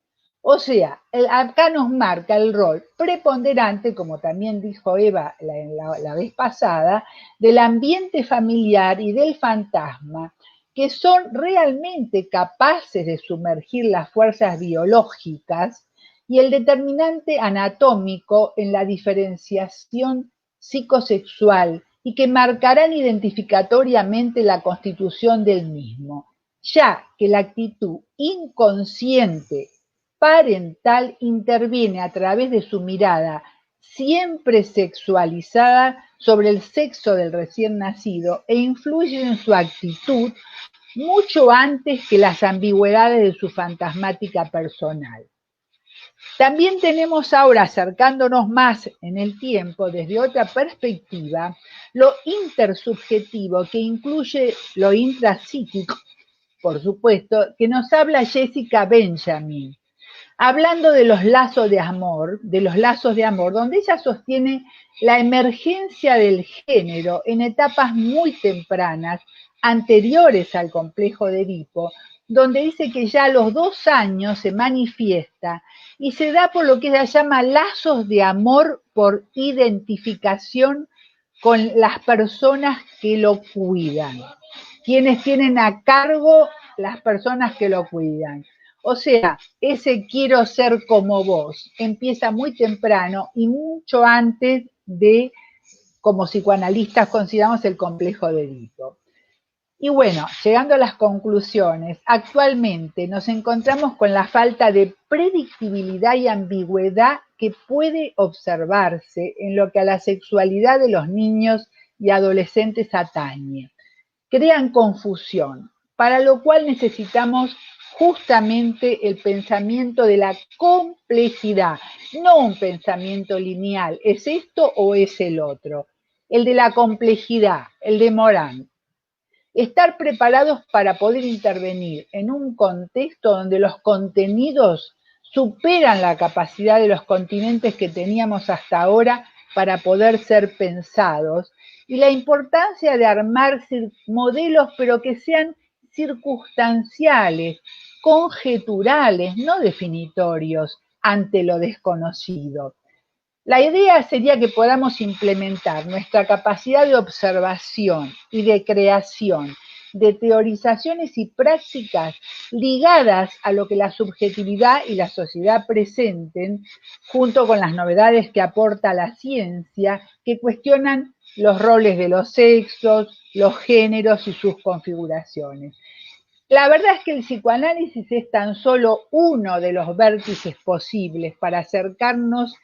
O sea, acá nos marca el rol preponderante, como también dijo Eva la vez pasada, del ambiente familiar y del fantasma, que son realmente capaces de sumergir las fuerzas biológicas y el determinante anatómico en la diferenciación psicosexual y que marcarán identificatoriamente la constitución del mismo, ya que la actitud inconsciente parental interviene a través de su mirada siempre sexualizada sobre el sexo del recién nacido e influye en su actitud mucho antes que las ambigüedades de su fantasmática personal. También tenemos ahora, acercándonos más en el tiempo, desde otra perspectiva, lo intersubjetivo que incluye lo intrapsíquico, por supuesto, que nos habla Jessica Benjamin, hablando de los lazos de amor, donde ella sostiene la emergencia del género en etapas muy tempranas, anteriores al complejo de Edipo, donde dice que ya a los 2 años se manifiesta y se da por lo que ella llama lazos de amor por identificación con las personas que lo cuidan, quienes tienen a cargo las personas que lo cuidan. O sea, ese quiero ser como vos empieza muy temprano y mucho antes de, como psicoanalistas, consideramos el complejo de Edipo. Y bueno, llegando a las conclusiones, actualmente nos encontramos con la falta de predictibilidad y ambigüedad que puede observarse en lo que a la sexualidad de los niños y adolescentes atañe. Crean confusión, para lo cual necesitamos justamente el pensamiento de la complejidad, no un pensamiento lineal, es esto o es el otro, el de la complejidad, el de Morán. Estar preparados para poder intervenir en un contexto donde los contenidos superan la capacidad de los continentes que teníamos hasta ahora para poder ser pensados, y la importancia de armar modelos, pero que sean circunstanciales, conjeturales, no definitorios ante lo desconocido. La idea sería que podamos implementar nuestra capacidad de observación y de creación de teorizaciones y prácticas ligadas a lo que la subjetividad y la sociedad presenten, junto con las novedades que aporta la ciencia, que cuestionan los roles de los sexos, los géneros y sus configuraciones. La verdad es que el psicoanálisis es tan solo uno de los vértices posibles para acercarnos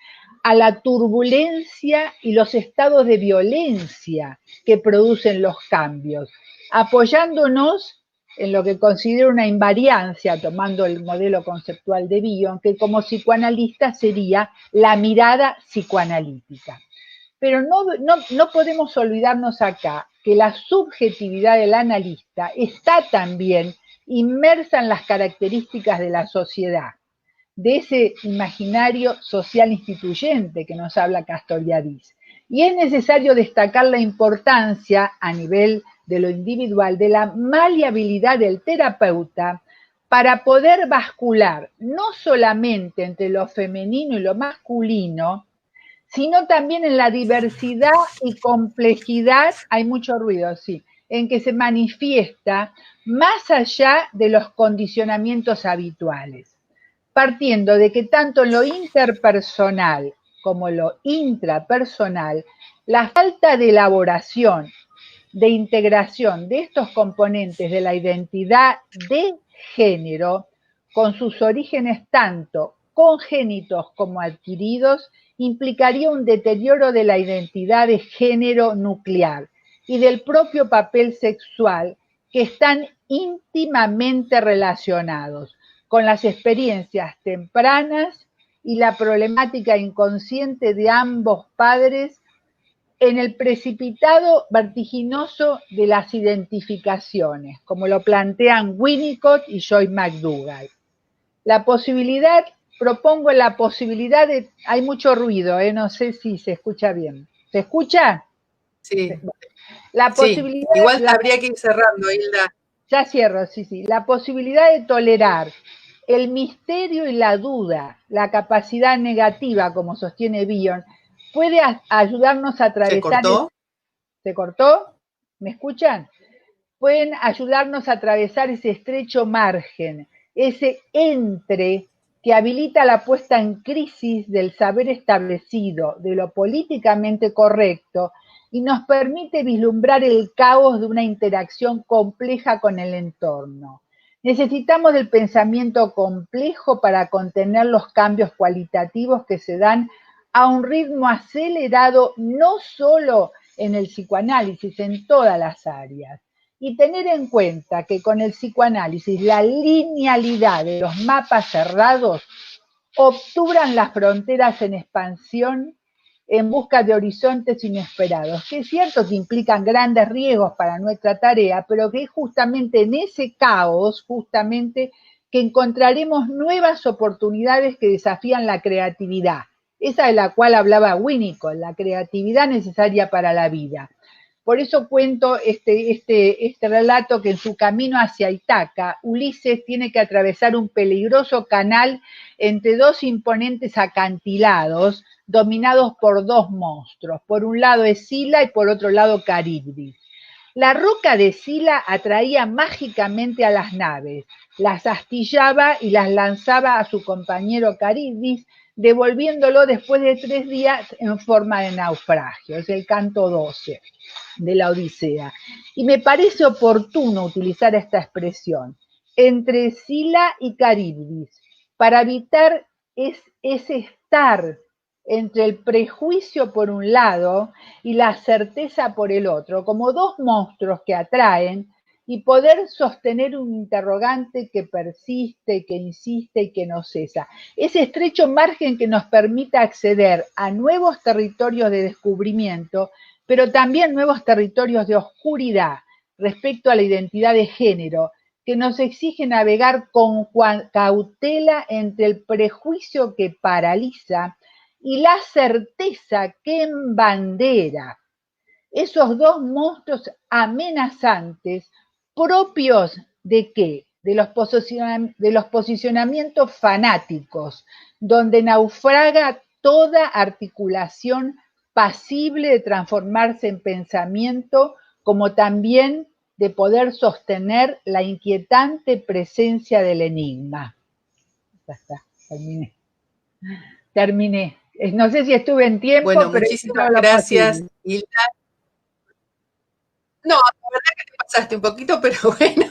a la turbulencia y los estados de violencia que producen los cambios, apoyándonos en lo que considero una invariancia, tomando el modelo conceptual de Bion, que como psicoanalista sería la mirada psicoanalítica. Pero no podemos olvidarnos acá que la subjetividad del analista está también inmersa en las características de la sociedad, de ese imaginario social instituyente que nos habla Castoriadis. Y es necesario destacar la importancia a nivel de lo individual de la maleabilidad del terapeuta para poder bascular no solamente entre lo femenino y lo masculino, sino también en la diversidad y complejidad, hay mucho ruido, sí, en que se manifiesta más allá de los condicionamientos habituales, partiendo de que tanto en lo interpersonal como en lo intrapersonal, la falta de elaboración, de integración de estos componentes de la identidad de género, con sus orígenes tanto congénitos como adquiridos, implicaría un deterioro de la identidad de género nuclear y del propio papel sexual, que están íntimamente relacionados con las experiencias tempranas y la problemática inconsciente de ambos padres en el precipitado vertiginoso de las identificaciones, como lo plantean Winnicott y Joyce McDougall. Propongo la posibilidad de, hay mucho ruido, no sé si se escucha bien. ¿Se escucha? Sí. La posibilidad, igual habría que ir cerrando, Hilda. Ya cierro, sí. La posibilidad de tolerar el misterio y la duda, la capacidad negativa, como sostiene Bion, puede ayudarnos a atravesar... ¿Se cortó? ¿Se cortó? ¿Me escuchan? Pueden ayudarnos a atravesar ese estrecho margen, ese entre que habilita la puesta en crisis del saber establecido, de lo políticamente correcto, y nos permite vislumbrar el caos de una interacción compleja con el entorno. Necesitamos del pensamiento complejo para contener los cambios cualitativos que se dan a un ritmo acelerado, no solo en el psicoanálisis, en todas las áreas. Y tener en cuenta que con el psicoanálisis la linealidad de los mapas cerrados obturan las fronteras en expansión en busca de horizontes inesperados, que es cierto que implican grandes riesgos para nuestra tarea, pero que es justamente en ese caos, justamente, que encontraremos nuevas oportunidades que desafían la creatividad, esa de la cual hablaba Winnicott, la creatividad necesaria para la vida. Por eso cuento este relato que en su camino hacia Ítaca, Ulises tiene que atravesar un peligroso canal entre dos imponentes acantilados dominados por dos monstruos. Por un lado Escila y por otro lado Caridris. La roca de Escila atraía mágicamente a las naves, las astillaba y las lanzaba a su compañero Caridris, devolviéndolo después de 3 días en forma de naufragio. Es el canto 12 de la Odisea. Y me parece oportuno utilizar esta expresión, entre Escila y Caridris, para evitar ese estar entre el prejuicio por un lado y la certeza por el otro, como dos monstruos que atraen, y poder sostener un interrogante que persiste, que insiste y que no cesa. Ese estrecho margen que nos permita acceder a nuevos territorios de descubrimiento, pero también nuevos territorios de oscuridad respecto a la identidad de género, que nos exige navegar con cautela entre el prejuicio que paraliza y la certeza que embandera. Esos dos monstruos amenazantes propios de qué? De los posicionamientos fanáticos, donde naufraga toda articulación pasible de transformarse en pensamiento, como también de poder sostener la inquietante presencia del enigma. Ya está, terminé. No sé si estuve en tiempo, bueno, pero muchísimas gracias, Hilda. No, la verdad que te pasaste un poquito, pero bueno,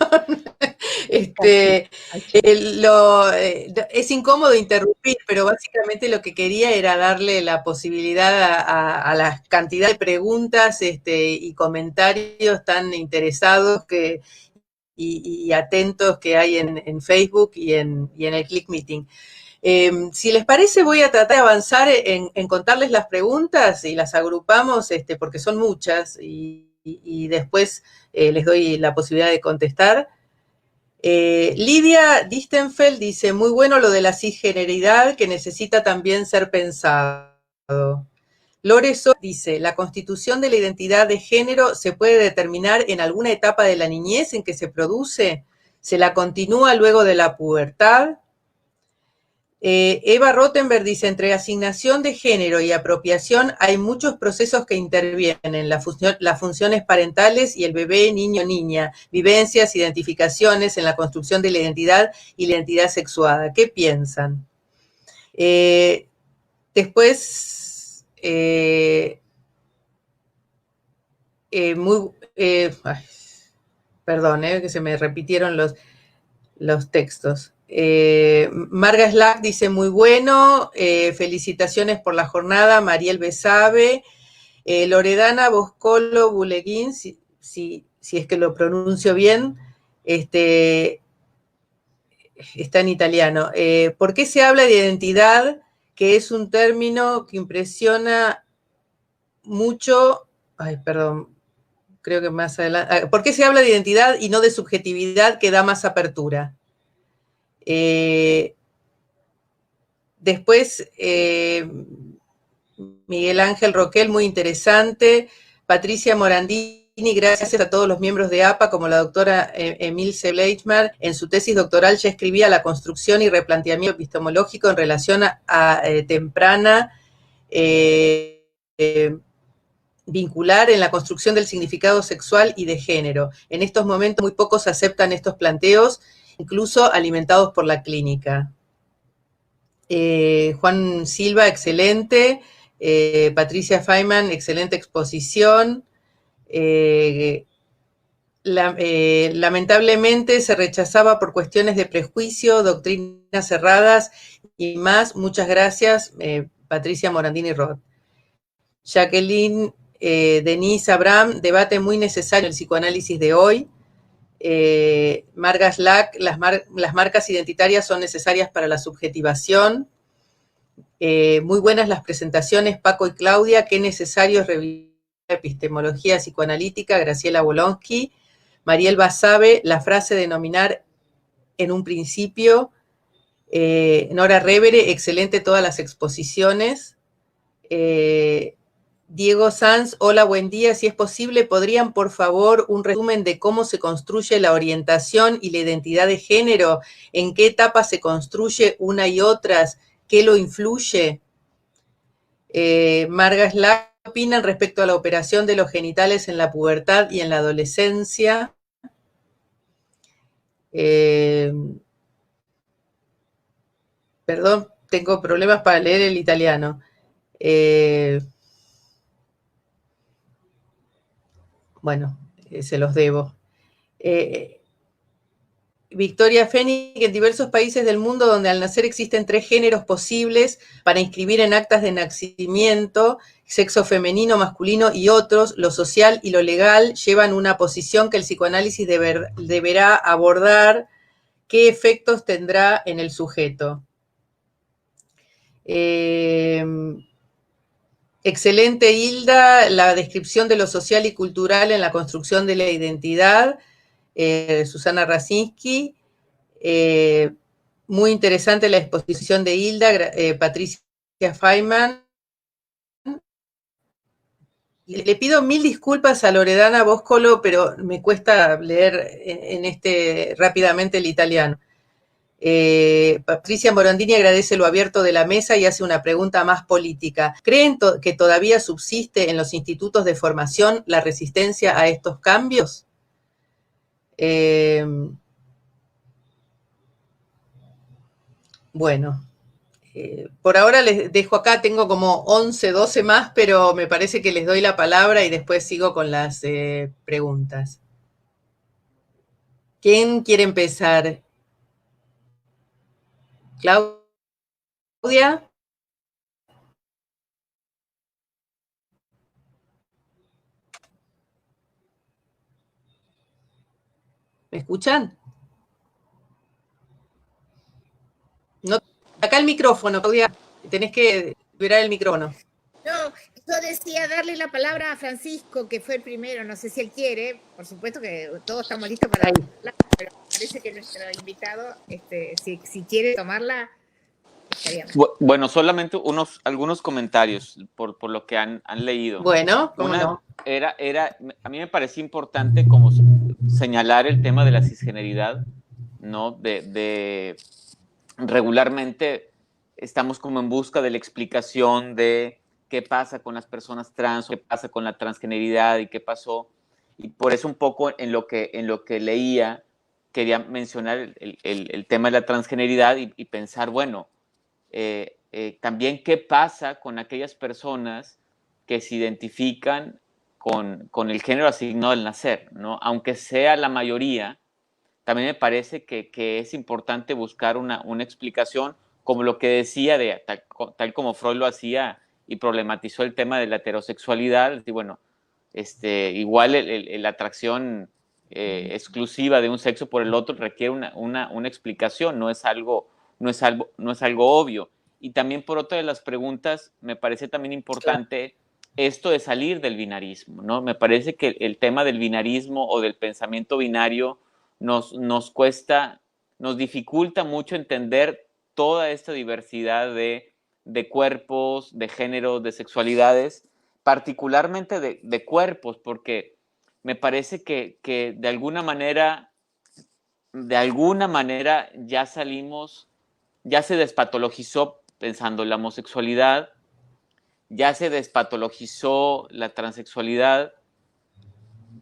es incómodo interrumpir, pero básicamente lo que quería era darle la posibilidad a la cantidad de preguntas y comentarios tan interesados y atentos que hay en Facebook y en el Click Meeting. Si les parece, voy a tratar de avanzar en contarles las preguntas y las agrupamos, porque son muchas, y después les doy la posibilidad de contestar. Lidia Distenfeld dice, muy bueno lo de la cisgeneridad, que necesita también ser pensado. Loreso dice, la constitución de la identidad de género se puede determinar en alguna etapa de la niñez en que se produce, se la continúa luego de la pubertad. Eva Rottenberg dice, entre asignación de género y apropiación hay muchos procesos que intervienen, las funciones parentales y el bebé, niño, niña, vivencias, identificaciones en la construcción de la identidad y la identidad sexuada. ¿Qué piensan? Después, perdón, que se me repitieron los textos. Marga Slack dice, muy bueno, felicitaciones por la jornada, Mariel Besabe, Loredana Boscolo Buleguín, si es que lo pronuncio bien, está en italiano. ¿Por qué se habla de identidad, que es un término que impresiona mucho? Ay, perdón, creo que más adelante. ¿Por qué se habla de identidad y no de subjetividad, que da más apertura? Después, Miguel Ángel Roquel, muy interesante. Patricia Morandini gracias a todos los miembros de APA, como la doctora Emilce Bleichmar, en su tesis doctoral ya escribía la construcción y replanteamiento epistemológico en relación a temprana vincular en la construcción del significado sexual y de género. En estos momentos muy pocos aceptan estos planteos, incluso alimentados por la clínica. Juan Silva, excelente. Patricia Feynman, excelente exposición. Lamentablemente se rechazaba por cuestiones de prejuicio, doctrinas cerradas y más. Muchas gracias, Patricia Morandini Roth. Jacqueline Denise Abraham, debate muy necesario en el psicoanálisis de hoy. Marga Slack, las marcas identitarias son necesarias para la subjetivación. Muy buenas las presentaciones, Paco y Claudia. Qué necesario es revisar la epistemología psicoanalítica, Graciela Bolonsky. Mariel Basabe, la frase denominar en un principio. Nora Revere, excelente todas las exposiciones. Diego Sanz, hola, buen día. Si es posible, ¿podrían, por favor, un resumen de cómo se construye la orientación y la identidad de género? ¿En qué etapa se construye una y otras? ¿Qué lo influye? Marga Slack, ¿qué opinan respecto a la operación de los genitales en la pubertad y en la adolescencia? Perdón, tengo problemas para leer el italiano. Bueno, se los debo. Victoria Fénix, en diversos países del mundo donde al nacer existen 3 géneros posibles para inscribir en actas de nacimiento, sexo femenino, masculino y otros, lo social y lo legal llevan una posición que el psicoanálisis deberá abordar. ¿Qué efectos tendrá en el sujeto? Excelente, Hilda, la descripción de lo social y cultural en la construcción de la identidad. Susana Racinski. Muy interesante la exposición de Hilda, Patricia Feynman. Le pido 1000 disculpas a Loredana Boscolo, pero me cuesta leer rápidamente el italiano. Patricia Morandini agradece lo abierto de la mesa y hace una pregunta más política. ¿Creen que todavía subsiste en los institutos de formación la resistencia a estos cambios? Bueno, por ahora les dejo acá, tengo como 11, 12 más, pero me parece que les doy la palabra y después sigo con las preguntas. ¿Quién quiere empezar? ¿Claudia? ¿Me escuchan? No, acá el micrófono, Claudia, tenés que liberar el micrófono. No, yo decía darle la palabra a Francisco, que fue el primero, no sé si él quiere, por supuesto que todos estamos listos para hablar, pero parece que nuestro invitado, si quiere tomarla, estaría bien. Bueno, solamente algunos comentarios por lo que han leído. Bueno, ¿cómo no? A mí me parecía importante como señalar el tema de la cisgeneridad, ¿no? Regularmente estamos como en busca de la explicación de qué pasa con las personas trans, qué pasa con la transgeneridad y qué pasó. Y por eso un poco en lo que leía quería mencionar el tema de la transgeneridad y pensar, bueno, también qué pasa con aquellas personas que se identifican con el género asignado al nacer, ¿no? Aunque sea la mayoría, también me parece que es importante buscar una explicación, como lo que decía, tal como Freud lo hacía y problematizó el tema de la heterosexualidad. Y bueno, igual la atracción exclusiva de un sexo por el otro requiere una explicación, no es algo obvio. Y también por otra de las preguntas, me parece también importante esto de salir del binarismo, ¿no? Me parece que el tema del binarismo o del pensamiento binario nos dificulta mucho entender toda esta diversidad de cuerpos, de géneros, de sexualidades, particularmente de cuerpos, porque me parece que de alguna manera ya salimos, ya se despatologizó pensando la homosexualidad, ya se despatologizó la transexualidad,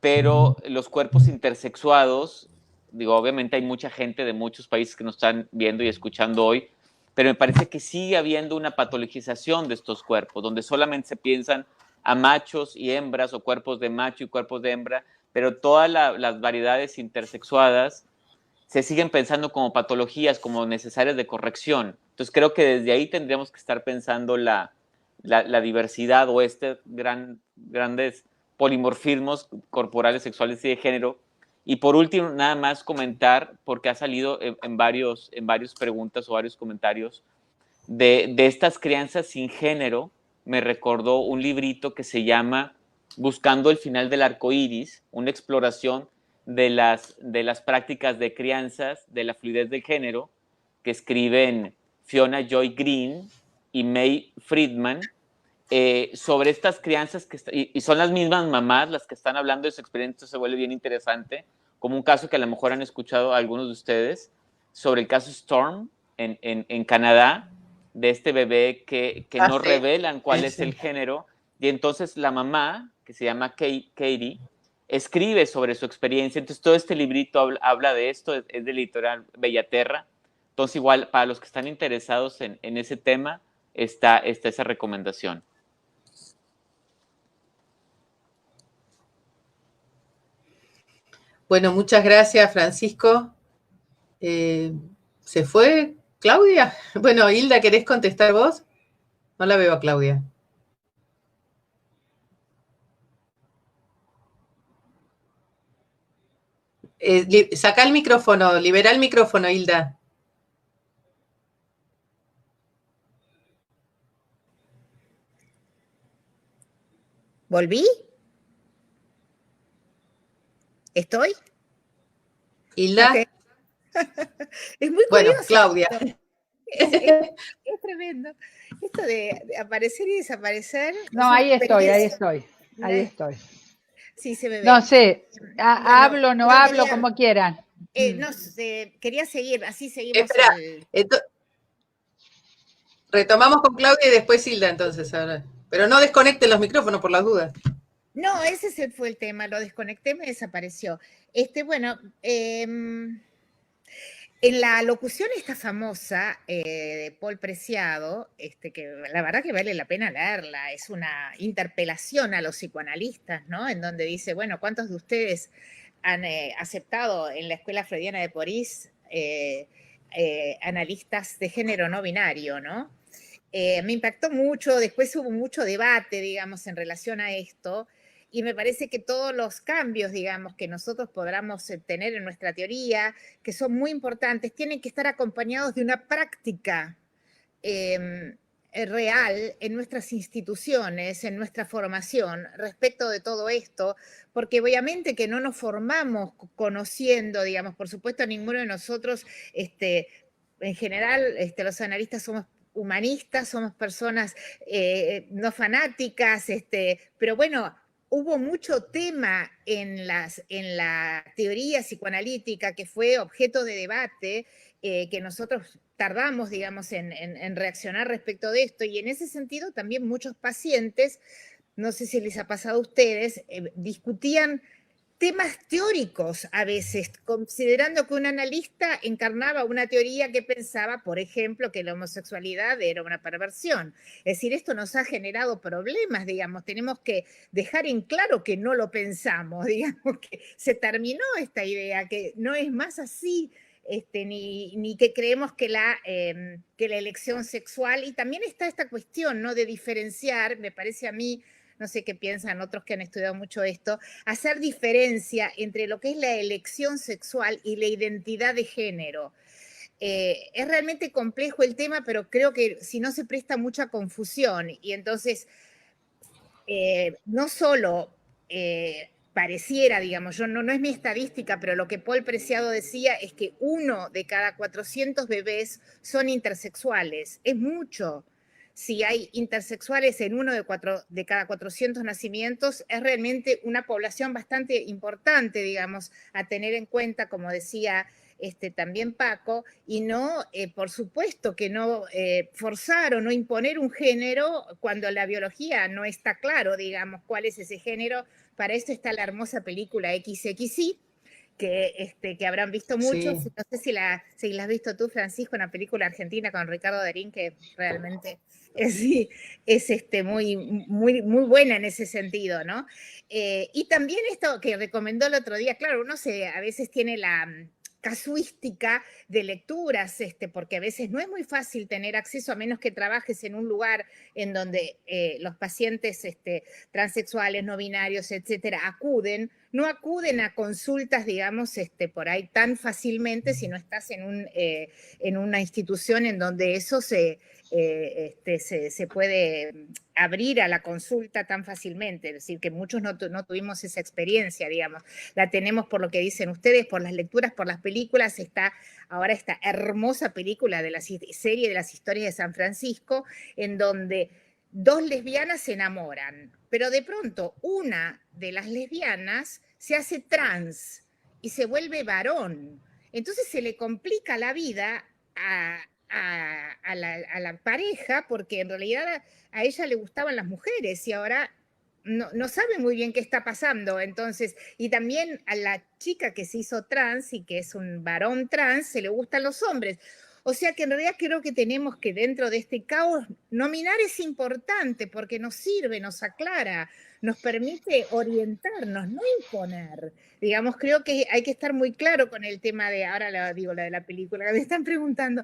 pero los cuerpos intersexuados, digo, obviamente hay mucha gente de muchos países que nos están viendo y escuchando hoy, pero me parece que sigue habiendo una patologización de estos cuerpos, donde solamente se piensan a machos y hembras o cuerpos de macho y cuerpos de hembra, pero todas las variedades intersexuadas se siguen pensando como patologías, como necesarias de corrección. Entonces creo que desde ahí tendríamos que estar pensando la diversidad o grandes polimorfismos corporales, sexuales y de género. Y por último, nada más comentar, porque ha salido en varios preguntas o varios comentarios, de estas crianzas sin género, me recordó un librito que se llama Buscando el final del arco iris, una exploración de las prácticas de crianzas, de la fluidez del género, que escriben Fiona Joy Green y May Friedman, sobre estas crianzas y son las mismas mamás las que están hablando de su experiencia. Se vuelve bien interesante, como un caso que a lo mejor han escuchado algunos de ustedes, sobre el caso Storm en Canadá, de este bebé que no revelan cuál es el género, y entonces la mamá, que se llama Katie, escribe sobre su experiencia. Entonces todo este librito habla de esto, es de la editorial Bellaterra. Entonces igual, para los que están interesados en ese tema, está esa recomendación. Bueno, muchas gracias, Francisco. ¿Se fue Claudia? Bueno, Hilda, ¿querés contestar vos? No la veo a Claudia. Saca el micrófono, libera el micrófono, Hilda. ¿Volví? ¿Estoy? Hilda. Okay. Es muy curioso. Bueno, Claudia. Es tremendo. Esto de aparecer y desaparecer. No, ahí estoy. Sí, se me ve. No sé, hablo, no hablo, como quieran. No sé, quería seguir, así seguimos. Espera, retomamos con Claudia y después Hilda, entonces. Ahora. Pero no desconecten los micrófonos por las dudas. No, ese fue el tema, lo desconecté, me desapareció. Bueno, en la locución esta famosa de Paul Preciado, que la verdad que vale la pena leerla, es una interpelación a los psicoanalistas, ¿no? En donde dice, bueno, ¿cuántos de ustedes han aceptado en la Escuela Freudiana de París analistas de género no binario, ¿no? Me impactó mucho, después hubo mucho debate, digamos, en relación a esto, y me parece que todos los cambios, digamos, que nosotros podamos tener en nuestra teoría, que son muy importantes, tienen que estar acompañados de una práctica real en nuestras instituciones, en nuestra formación respecto de todo esto, porque obviamente que no nos formamos conociendo, digamos, por supuesto ninguno de nosotros, en general, los analistas somos humanistas, somos personas no fanáticas, pero bueno, hubo mucho tema en la teoría psicoanalítica que fue objeto de debate, que nosotros tardamos, digamos, en reaccionar respecto de esto, y en ese sentido también muchos pacientes, no sé si les ha pasado a ustedes, discutían temas teóricos a veces, considerando que un analista encarnaba una teoría que pensaba, por ejemplo, que la homosexualidad era una perversión. Es decir, esto nos ha generado problemas, digamos, tenemos que dejar en claro que no lo pensamos, digamos, que se terminó esta idea, que no es más así, ni que creemos que la elección sexual, y también está esta cuestión, ¿no?, de diferenciar, me parece a mí, no sé qué piensan otros que han estudiado mucho esto, hacer diferencia entre lo que es la elección sexual y la identidad de género. Es realmente complejo el tema, pero creo que si no se presta mucha confusión, y entonces no solo pareciera, digamos, no es mi estadística, pero lo que Paul Preciado decía es que 1 de cada 400 bebés son intersexuales, es mucho. si hay intersexuales en 1 de cada 400 nacimientos, es realmente una población bastante importante, digamos, a tener en cuenta, como decía también Paco, y no, por supuesto que no forzar o no imponer un género cuando la biología no está claro, digamos, cuál es ese género. Para esto está la hermosa película XXI, que habrán visto muchos. Sí. No sé si la has visto tú, Francisco, una película argentina con Ricardo Darín, que realmente es muy, muy, muy buena en ese sentido, ¿no? Y también esto que recomendó el otro día, claro, uno a veces tiene la casuística de lecturas, porque a veces no es muy fácil tener acceso, a menos que trabajes en un lugar en donde los pacientes transexuales, no binarios, etcétera, no acuden a consultas, digamos, por ahí tan fácilmente si no estás en una institución en donde eso se puede abrir a la consulta tan fácilmente. Es decir, que muchos no tuvimos esa experiencia, digamos. La tenemos por lo que dicen ustedes, por las lecturas, por las películas. Está ahora esta hermosa película de la serie de las historias de San Francisco, en donde 2 lesbianas se enamoran, pero de pronto una de las lesbianas se hace trans y se vuelve varón. Entonces se le complica la vida a la pareja, porque en realidad a ella le gustaban las mujeres y ahora no sabe muy bien qué está pasando. Entonces, y también a la chica que se hizo trans y que es un varón trans, se le gustan los hombres. O sea que en realidad creo que tenemos que, dentro de este caos, nominar es importante porque nos sirve, nos aclara, nos permite orientarnos, no imponer. Digamos, creo que hay que estar muy claro con el tema de, ahora la de la película, que me están preguntando,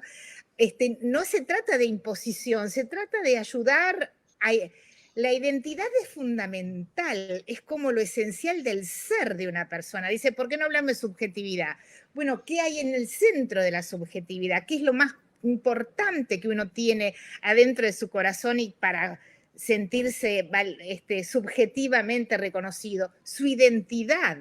no se trata de imposición, se trata de ayudar a... La identidad es fundamental, es como lo esencial del ser de una persona. Dice, ¿por qué no hablamos de subjetividad? Bueno, ¿qué hay en el centro de la subjetividad? ¿Qué es lo más importante que uno tiene adentro de su corazón y para sentirse subjetivamente reconocido? Su identidad.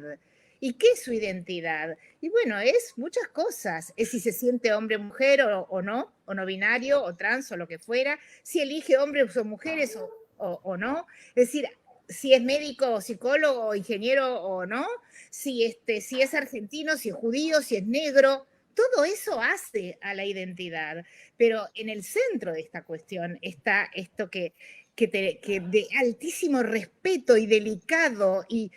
¿Y qué es su identidad? Y bueno, es muchas cosas. Es si se siente hombre, mujer o no binario, o trans, o lo que fuera, si elige hombres o mujeres o no. Es decir, si es médico o psicólogo o ingeniero o no, si es argentino, si es judío, si es negro, todo eso hace a la identidad. Pero en el centro de esta cuestión está esto que de altísimo respeto y delicado y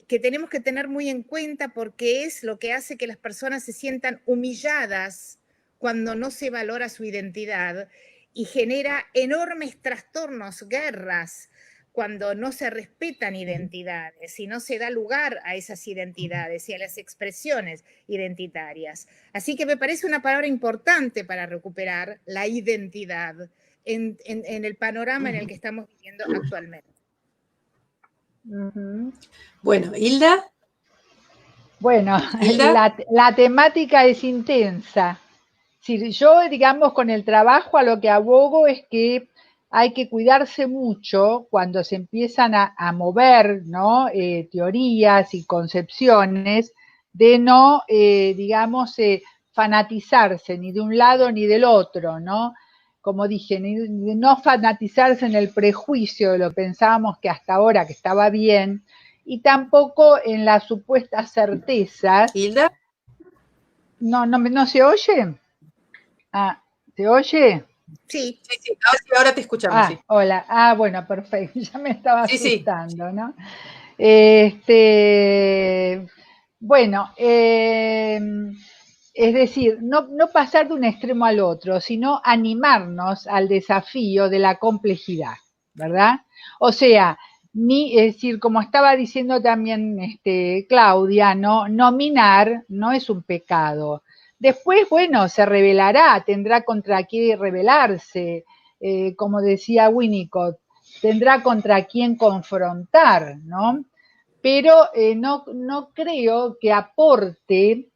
que tenemos que tener muy en cuenta, porque es lo que hace que las personas se sientan humilladas cuando no se valora su identidad y genera enormes trastornos, guerras, cuando no se respetan identidades y no se da lugar a esas identidades y a las expresiones identitarias. Así que me parece una palabra importante para recuperar la identidad en el panorama en el que estamos viviendo actualmente. Bueno, Hilda. Bueno, la temática es intensa. Si yo, digamos, con el trabajo a lo que abogo es que hay que cuidarse mucho cuando se empiezan a mover, ¿no? Teorías y concepciones de no, digamos, fanatizarse ni de un lado ni del otro, ¿no? Como dije, de no fanatizarse en el prejuicio de lo que pensábamos que hasta ahora que estaba bien, y tampoco en las supuestas certezas. ¿Hilda? ¿No se oye? Ah, ¿se oye? Sí. Ahora te escuchamos. Sí. Hola. Bueno, perfecto. Ya me estaba asustando, sí. ¿no? Bueno, es decir, no pasar de un extremo al otro, sino animarnos al desafío de la complejidad, ¿verdad? O sea, es decir, como estaba diciendo también Claudia, ¿no? Nominar no es un pecado. Después, bueno, se rebelará, tendrá contra qué rebelarse, como decía Winnicott, tendrá contra quién confrontar, ¿no? Pero no creo que aporte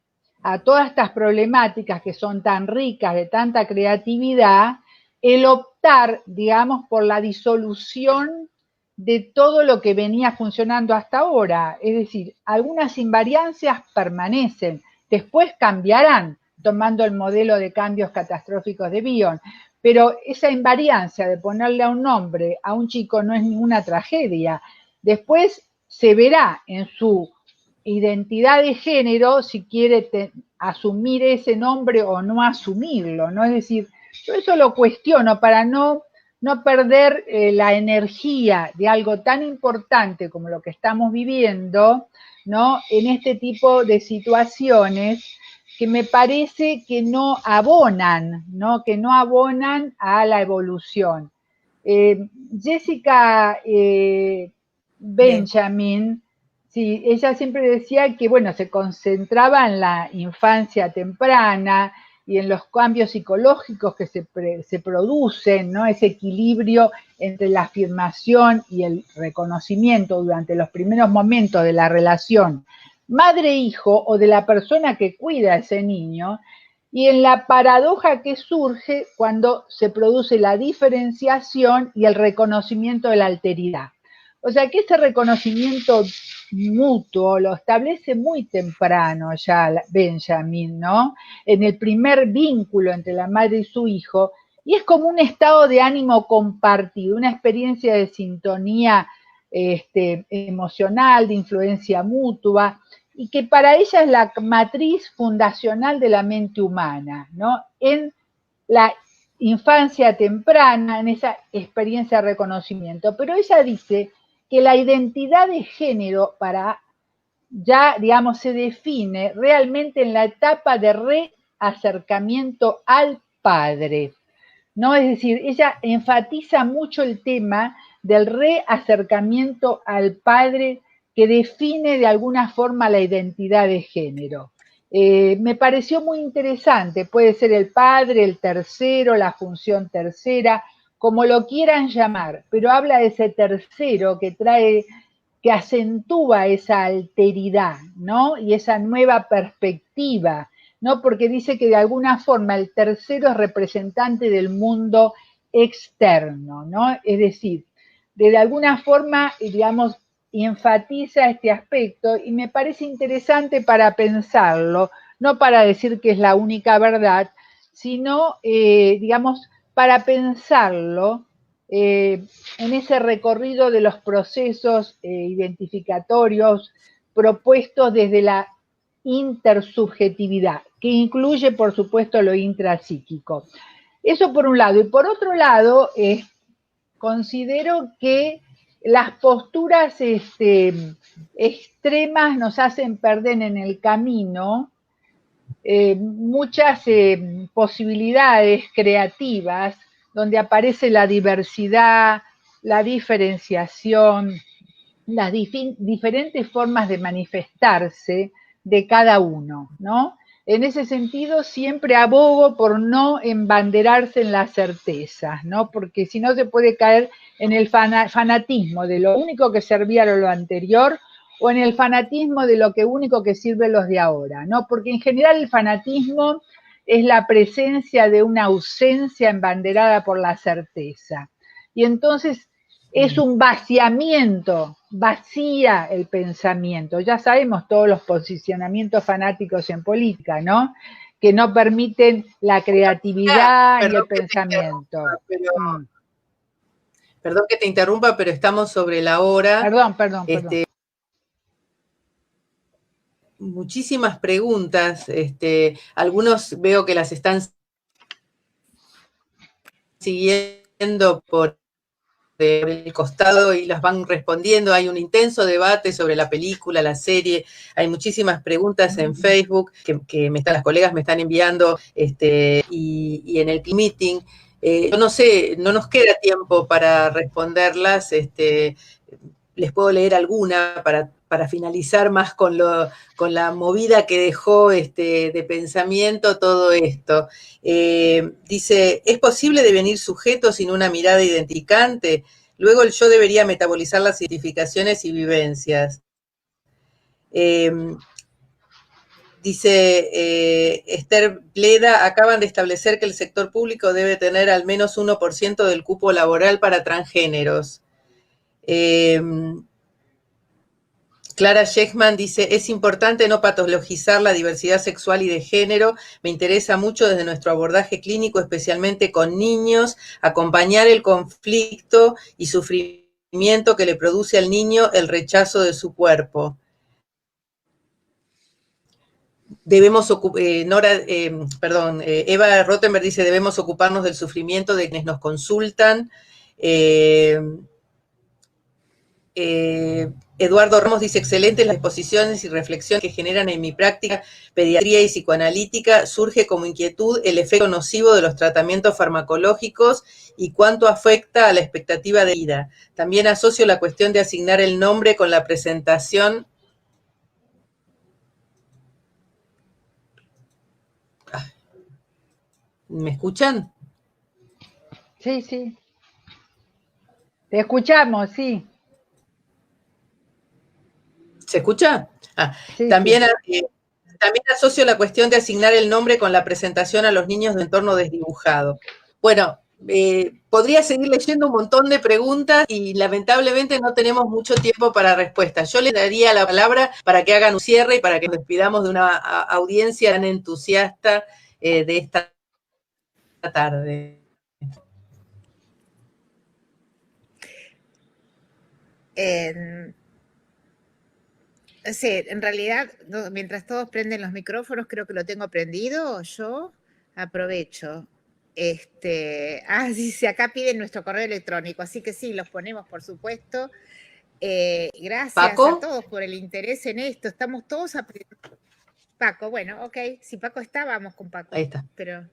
a todas estas problemáticas que son tan ricas, de tanta creatividad, el optar, digamos, por la disolución de todo lo que venía funcionando hasta ahora. Es decir, algunas invariancias permanecen, después cambiarán, tomando el modelo de cambios catastróficos de Bion. Pero esa invariancia de ponerle a un nombre a un chico no es ninguna tragedia. Después se verá en su identidad de género si quiere asumir ese nombre o no asumirlo, ¿no? Es decir, yo eso lo cuestiono para no perder la energía de algo tan importante como lo que estamos viviendo, ¿no? En este tipo de situaciones que me parece que no abonan, ¿no? Que no abonan a la evolución. Jessica Benjamin, sí, ella siempre decía que, bueno, se concentraba en la infancia temprana y en los cambios psicológicos que se producen, ¿no? Ese equilibrio entre la afirmación y el reconocimiento durante los primeros momentos de la relación madre-hijo o de la persona que cuida a ese niño, y en la paradoja que surge cuando se produce la diferenciación y el reconocimiento de la alteridad. O sea que ese reconocimiento mutuo lo establece muy temprano ya Benjamin, ¿no? En el primer vínculo entre la madre y su hijo, y es como un estado de ánimo compartido, una experiencia de sintonía emocional, de influencia mutua, y que para ella es la matriz fundacional de la mente humana, ¿no? En la infancia temprana, en esa experiencia de reconocimiento. Pero ella dice que la identidad de género para ya, digamos, se define realmente en la etapa de reacercamiento al padre, ¿no? Es decir, ella enfatiza mucho el tema del reacercamiento al padre que define de alguna forma la identidad de género. Me pareció muy interesante, puede ser el padre, el tercero, la función tercera, como lo quieran llamar, pero habla de ese tercero que trae, que acentúa esa alteridad, ¿no? Y esa nueva perspectiva, ¿no? Porque dice que de alguna forma el tercero es representante del mundo externo, ¿no? Es decir, de alguna forma, digamos, enfatiza este aspecto y me parece interesante para pensarlo, no para decir que es la única verdad, sino, digamos, para pensarlo en ese recorrido de los procesos identificatorios propuestos desde la intersubjetividad, que incluye, por supuesto, lo intrapsíquico. Eso por un lado. Y por otro lado, considero que las posturas extremas nos hacen perder en el camino muchas posibilidades creativas donde aparece la diversidad, la diferenciación, las diferentes formas de manifestarse de cada uno, ¿no? En ese sentido, siempre abogo por no embanderarse en las certezas, ¿no? Porque si no se puede caer en el fanatismo de lo único que servía a lo anterior o en el fanatismo de lo que único que sirve los de ahora, ¿no? Porque en general el fanatismo es la presencia de una ausencia embanderada por la certeza. Y entonces es un vaciamiento, vacía el pensamiento. Ya sabemos todos los posicionamientos fanáticos en política, ¿no? Que no permiten la creatividad y el pensamiento. Perdón que te interrumpa, pero estamos sobre la hora. Perdón. Muchísimas preguntas. Algunos veo que las están siguiendo por el costado y las van respondiendo. Hay un intenso debate sobre la película, la serie. Hay muchísimas preguntas en Facebook que las colegas me están enviando y en el meeting. Yo no sé, no nos queda tiempo para responderlas. Les puedo leer alguna para finalizar más con la movida que dejó de pensamiento todo esto. Dice, ¿es posible devenir sujeto sin una mirada identificante? Luego el yo debería metabolizar las identificaciones y vivencias. Dice Esther Bleda, acaban de establecer que el sector público debe tener al menos 1% del cupo laboral para transgéneros. Clara Sheckman dice, es importante no patologizar la diversidad sexual y de género. Me interesa mucho desde nuestro abordaje clínico, especialmente con niños, acompañar el conflicto y sufrimiento que le produce al niño el rechazo de su cuerpo. Debemos Eva Rottenberg dice, debemos ocuparnos del sufrimiento de quienes nos consultan. Eduardo Ramos dice, excelentes las exposiciones y reflexiones que generan en mi práctica pediatría y psicoanalítica. Surge como inquietud el efecto nocivo de los tratamientos farmacológicos y cuánto afecta a la expectativa de vida. También asocio la cuestión de asignar el nombre con la presentación. ¿Me escuchan? Sí, sí. Te escuchamos, sí. ¿Se escucha? Sí, también, sí. También asocio la cuestión de asignar el nombre con la presentación a los niños de entorno desdibujado. Bueno, podría seguir leyendo un montón de preguntas y lamentablemente no tenemos mucho tiempo para respuestas. Yo les daría la palabra para que hagan un cierre y para que nos despidamos de una audiencia tan entusiasta de esta tarde. Sí, en realidad, mientras todos prenden los micrófonos, creo que lo tengo prendido, yo aprovecho. Sí, acá piden nuestro correo electrónico, así que sí, los ponemos, por supuesto. Gracias ¿Paco? a todos por el interés en esto. Estamos todos aprendiendo. Paco, bueno, ok. Si Paco está, vamos con Paco. Ahí está. Pero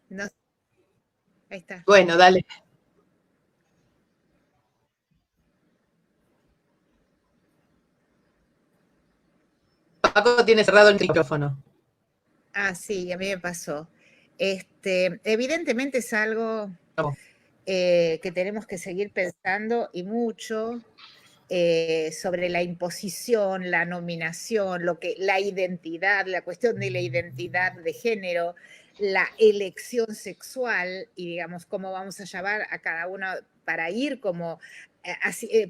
no. Ahí está. Bueno, dale. Paco tiene cerrado el micrófono. Sí, a mí me pasó. Evidentemente es algo que tenemos que seguir pensando y mucho sobre la imposición, la nominación, la identidad, la cuestión de la identidad de género, la elección sexual y, digamos, cómo vamos a llevar a cada uno para ir como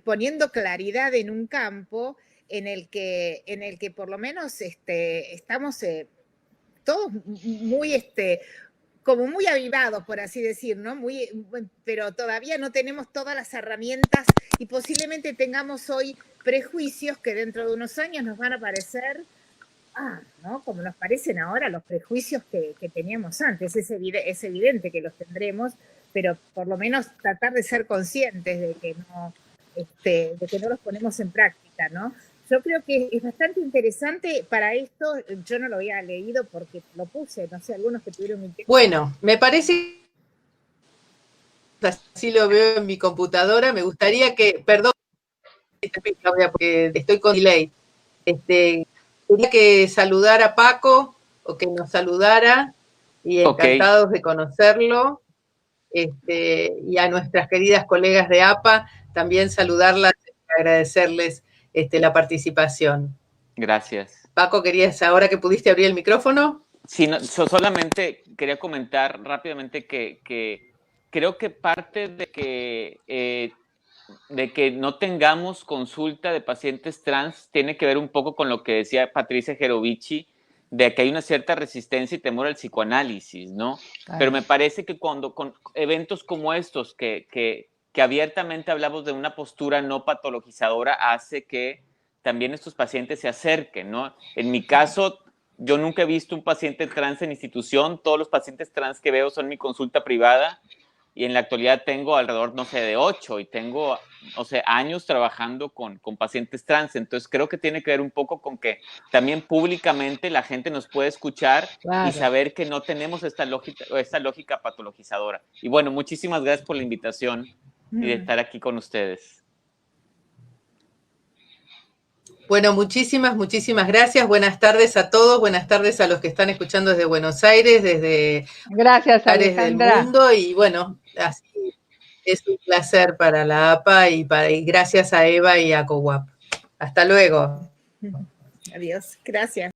poniendo claridad en un campo en el que por lo menos estamos todos muy como muy avivados, por así decir, ¿no? Pero todavía no tenemos todas las herramientas y posiblemente tengamos hoy prejuicios que dentro de unos años nos van a parecer, ¿no? Como nos parecen ahora los prejuicios que teníamos antes. Es evidente que los tendremos, pero por lo menos tratar de ser conscientes de que no los ponemos en práctica, ¿no? Yo creo que es bastante interesante para esto. Yo no lo había leído porque lo puse, no sé, algunos que tuvieron interés. Bueno, me parece, así lo veo en mi computadora, me gustaría que, perdón, porque estoy con delay, quería que saludara a Paco, o que nos saludara, y encantados de conocerlo, y a nuestras queridas colegas de APA, también saludarlas y agradecerles la participación. Gracias. Paco, ¿querías, ahora que pudiste abrir el micrófono? Sí, no, solamente quería comentar rápidamente que creo que parte de que no tengamos consulta de pacientes trans tiene que ver un poco con lo que decía Patricia Gerovici, de que hay una cierta resistencia y temor al psicoanálisis, ¿no? Pero me parece que cuando con eventos como estos, que abiertamente hablamos de una postura no patologizadora, hace que también estos pacientes se acerquen, ¿no? En mi caso, yo nunca he visto un paciente trans en institución, todos los pacientes trans que veo son mi consulta privada, y en la actualidad tengo alrededor, no sé, de 8 y tengo, o sea, años trabajando con pacientes trans. Entonces creo que tiene que ver un poco con que también públicamente la gente nos puede escuchar, claro, y saber que no tenemos esta lógica patologizadora. Y bueno, muchísimas gracias por la invitación y de estar aquí con ustedes. Bueno, muchísimas gracias. Buenas tardes a todos. Buenas tardes a los que están escuchando desde Buenos Aires, desde gracias, Alejandra, del mundo. Y bueno, así es un placer para la APA y gracias a Eva y a COWAP. Hasta luego. Adiós. Gracias.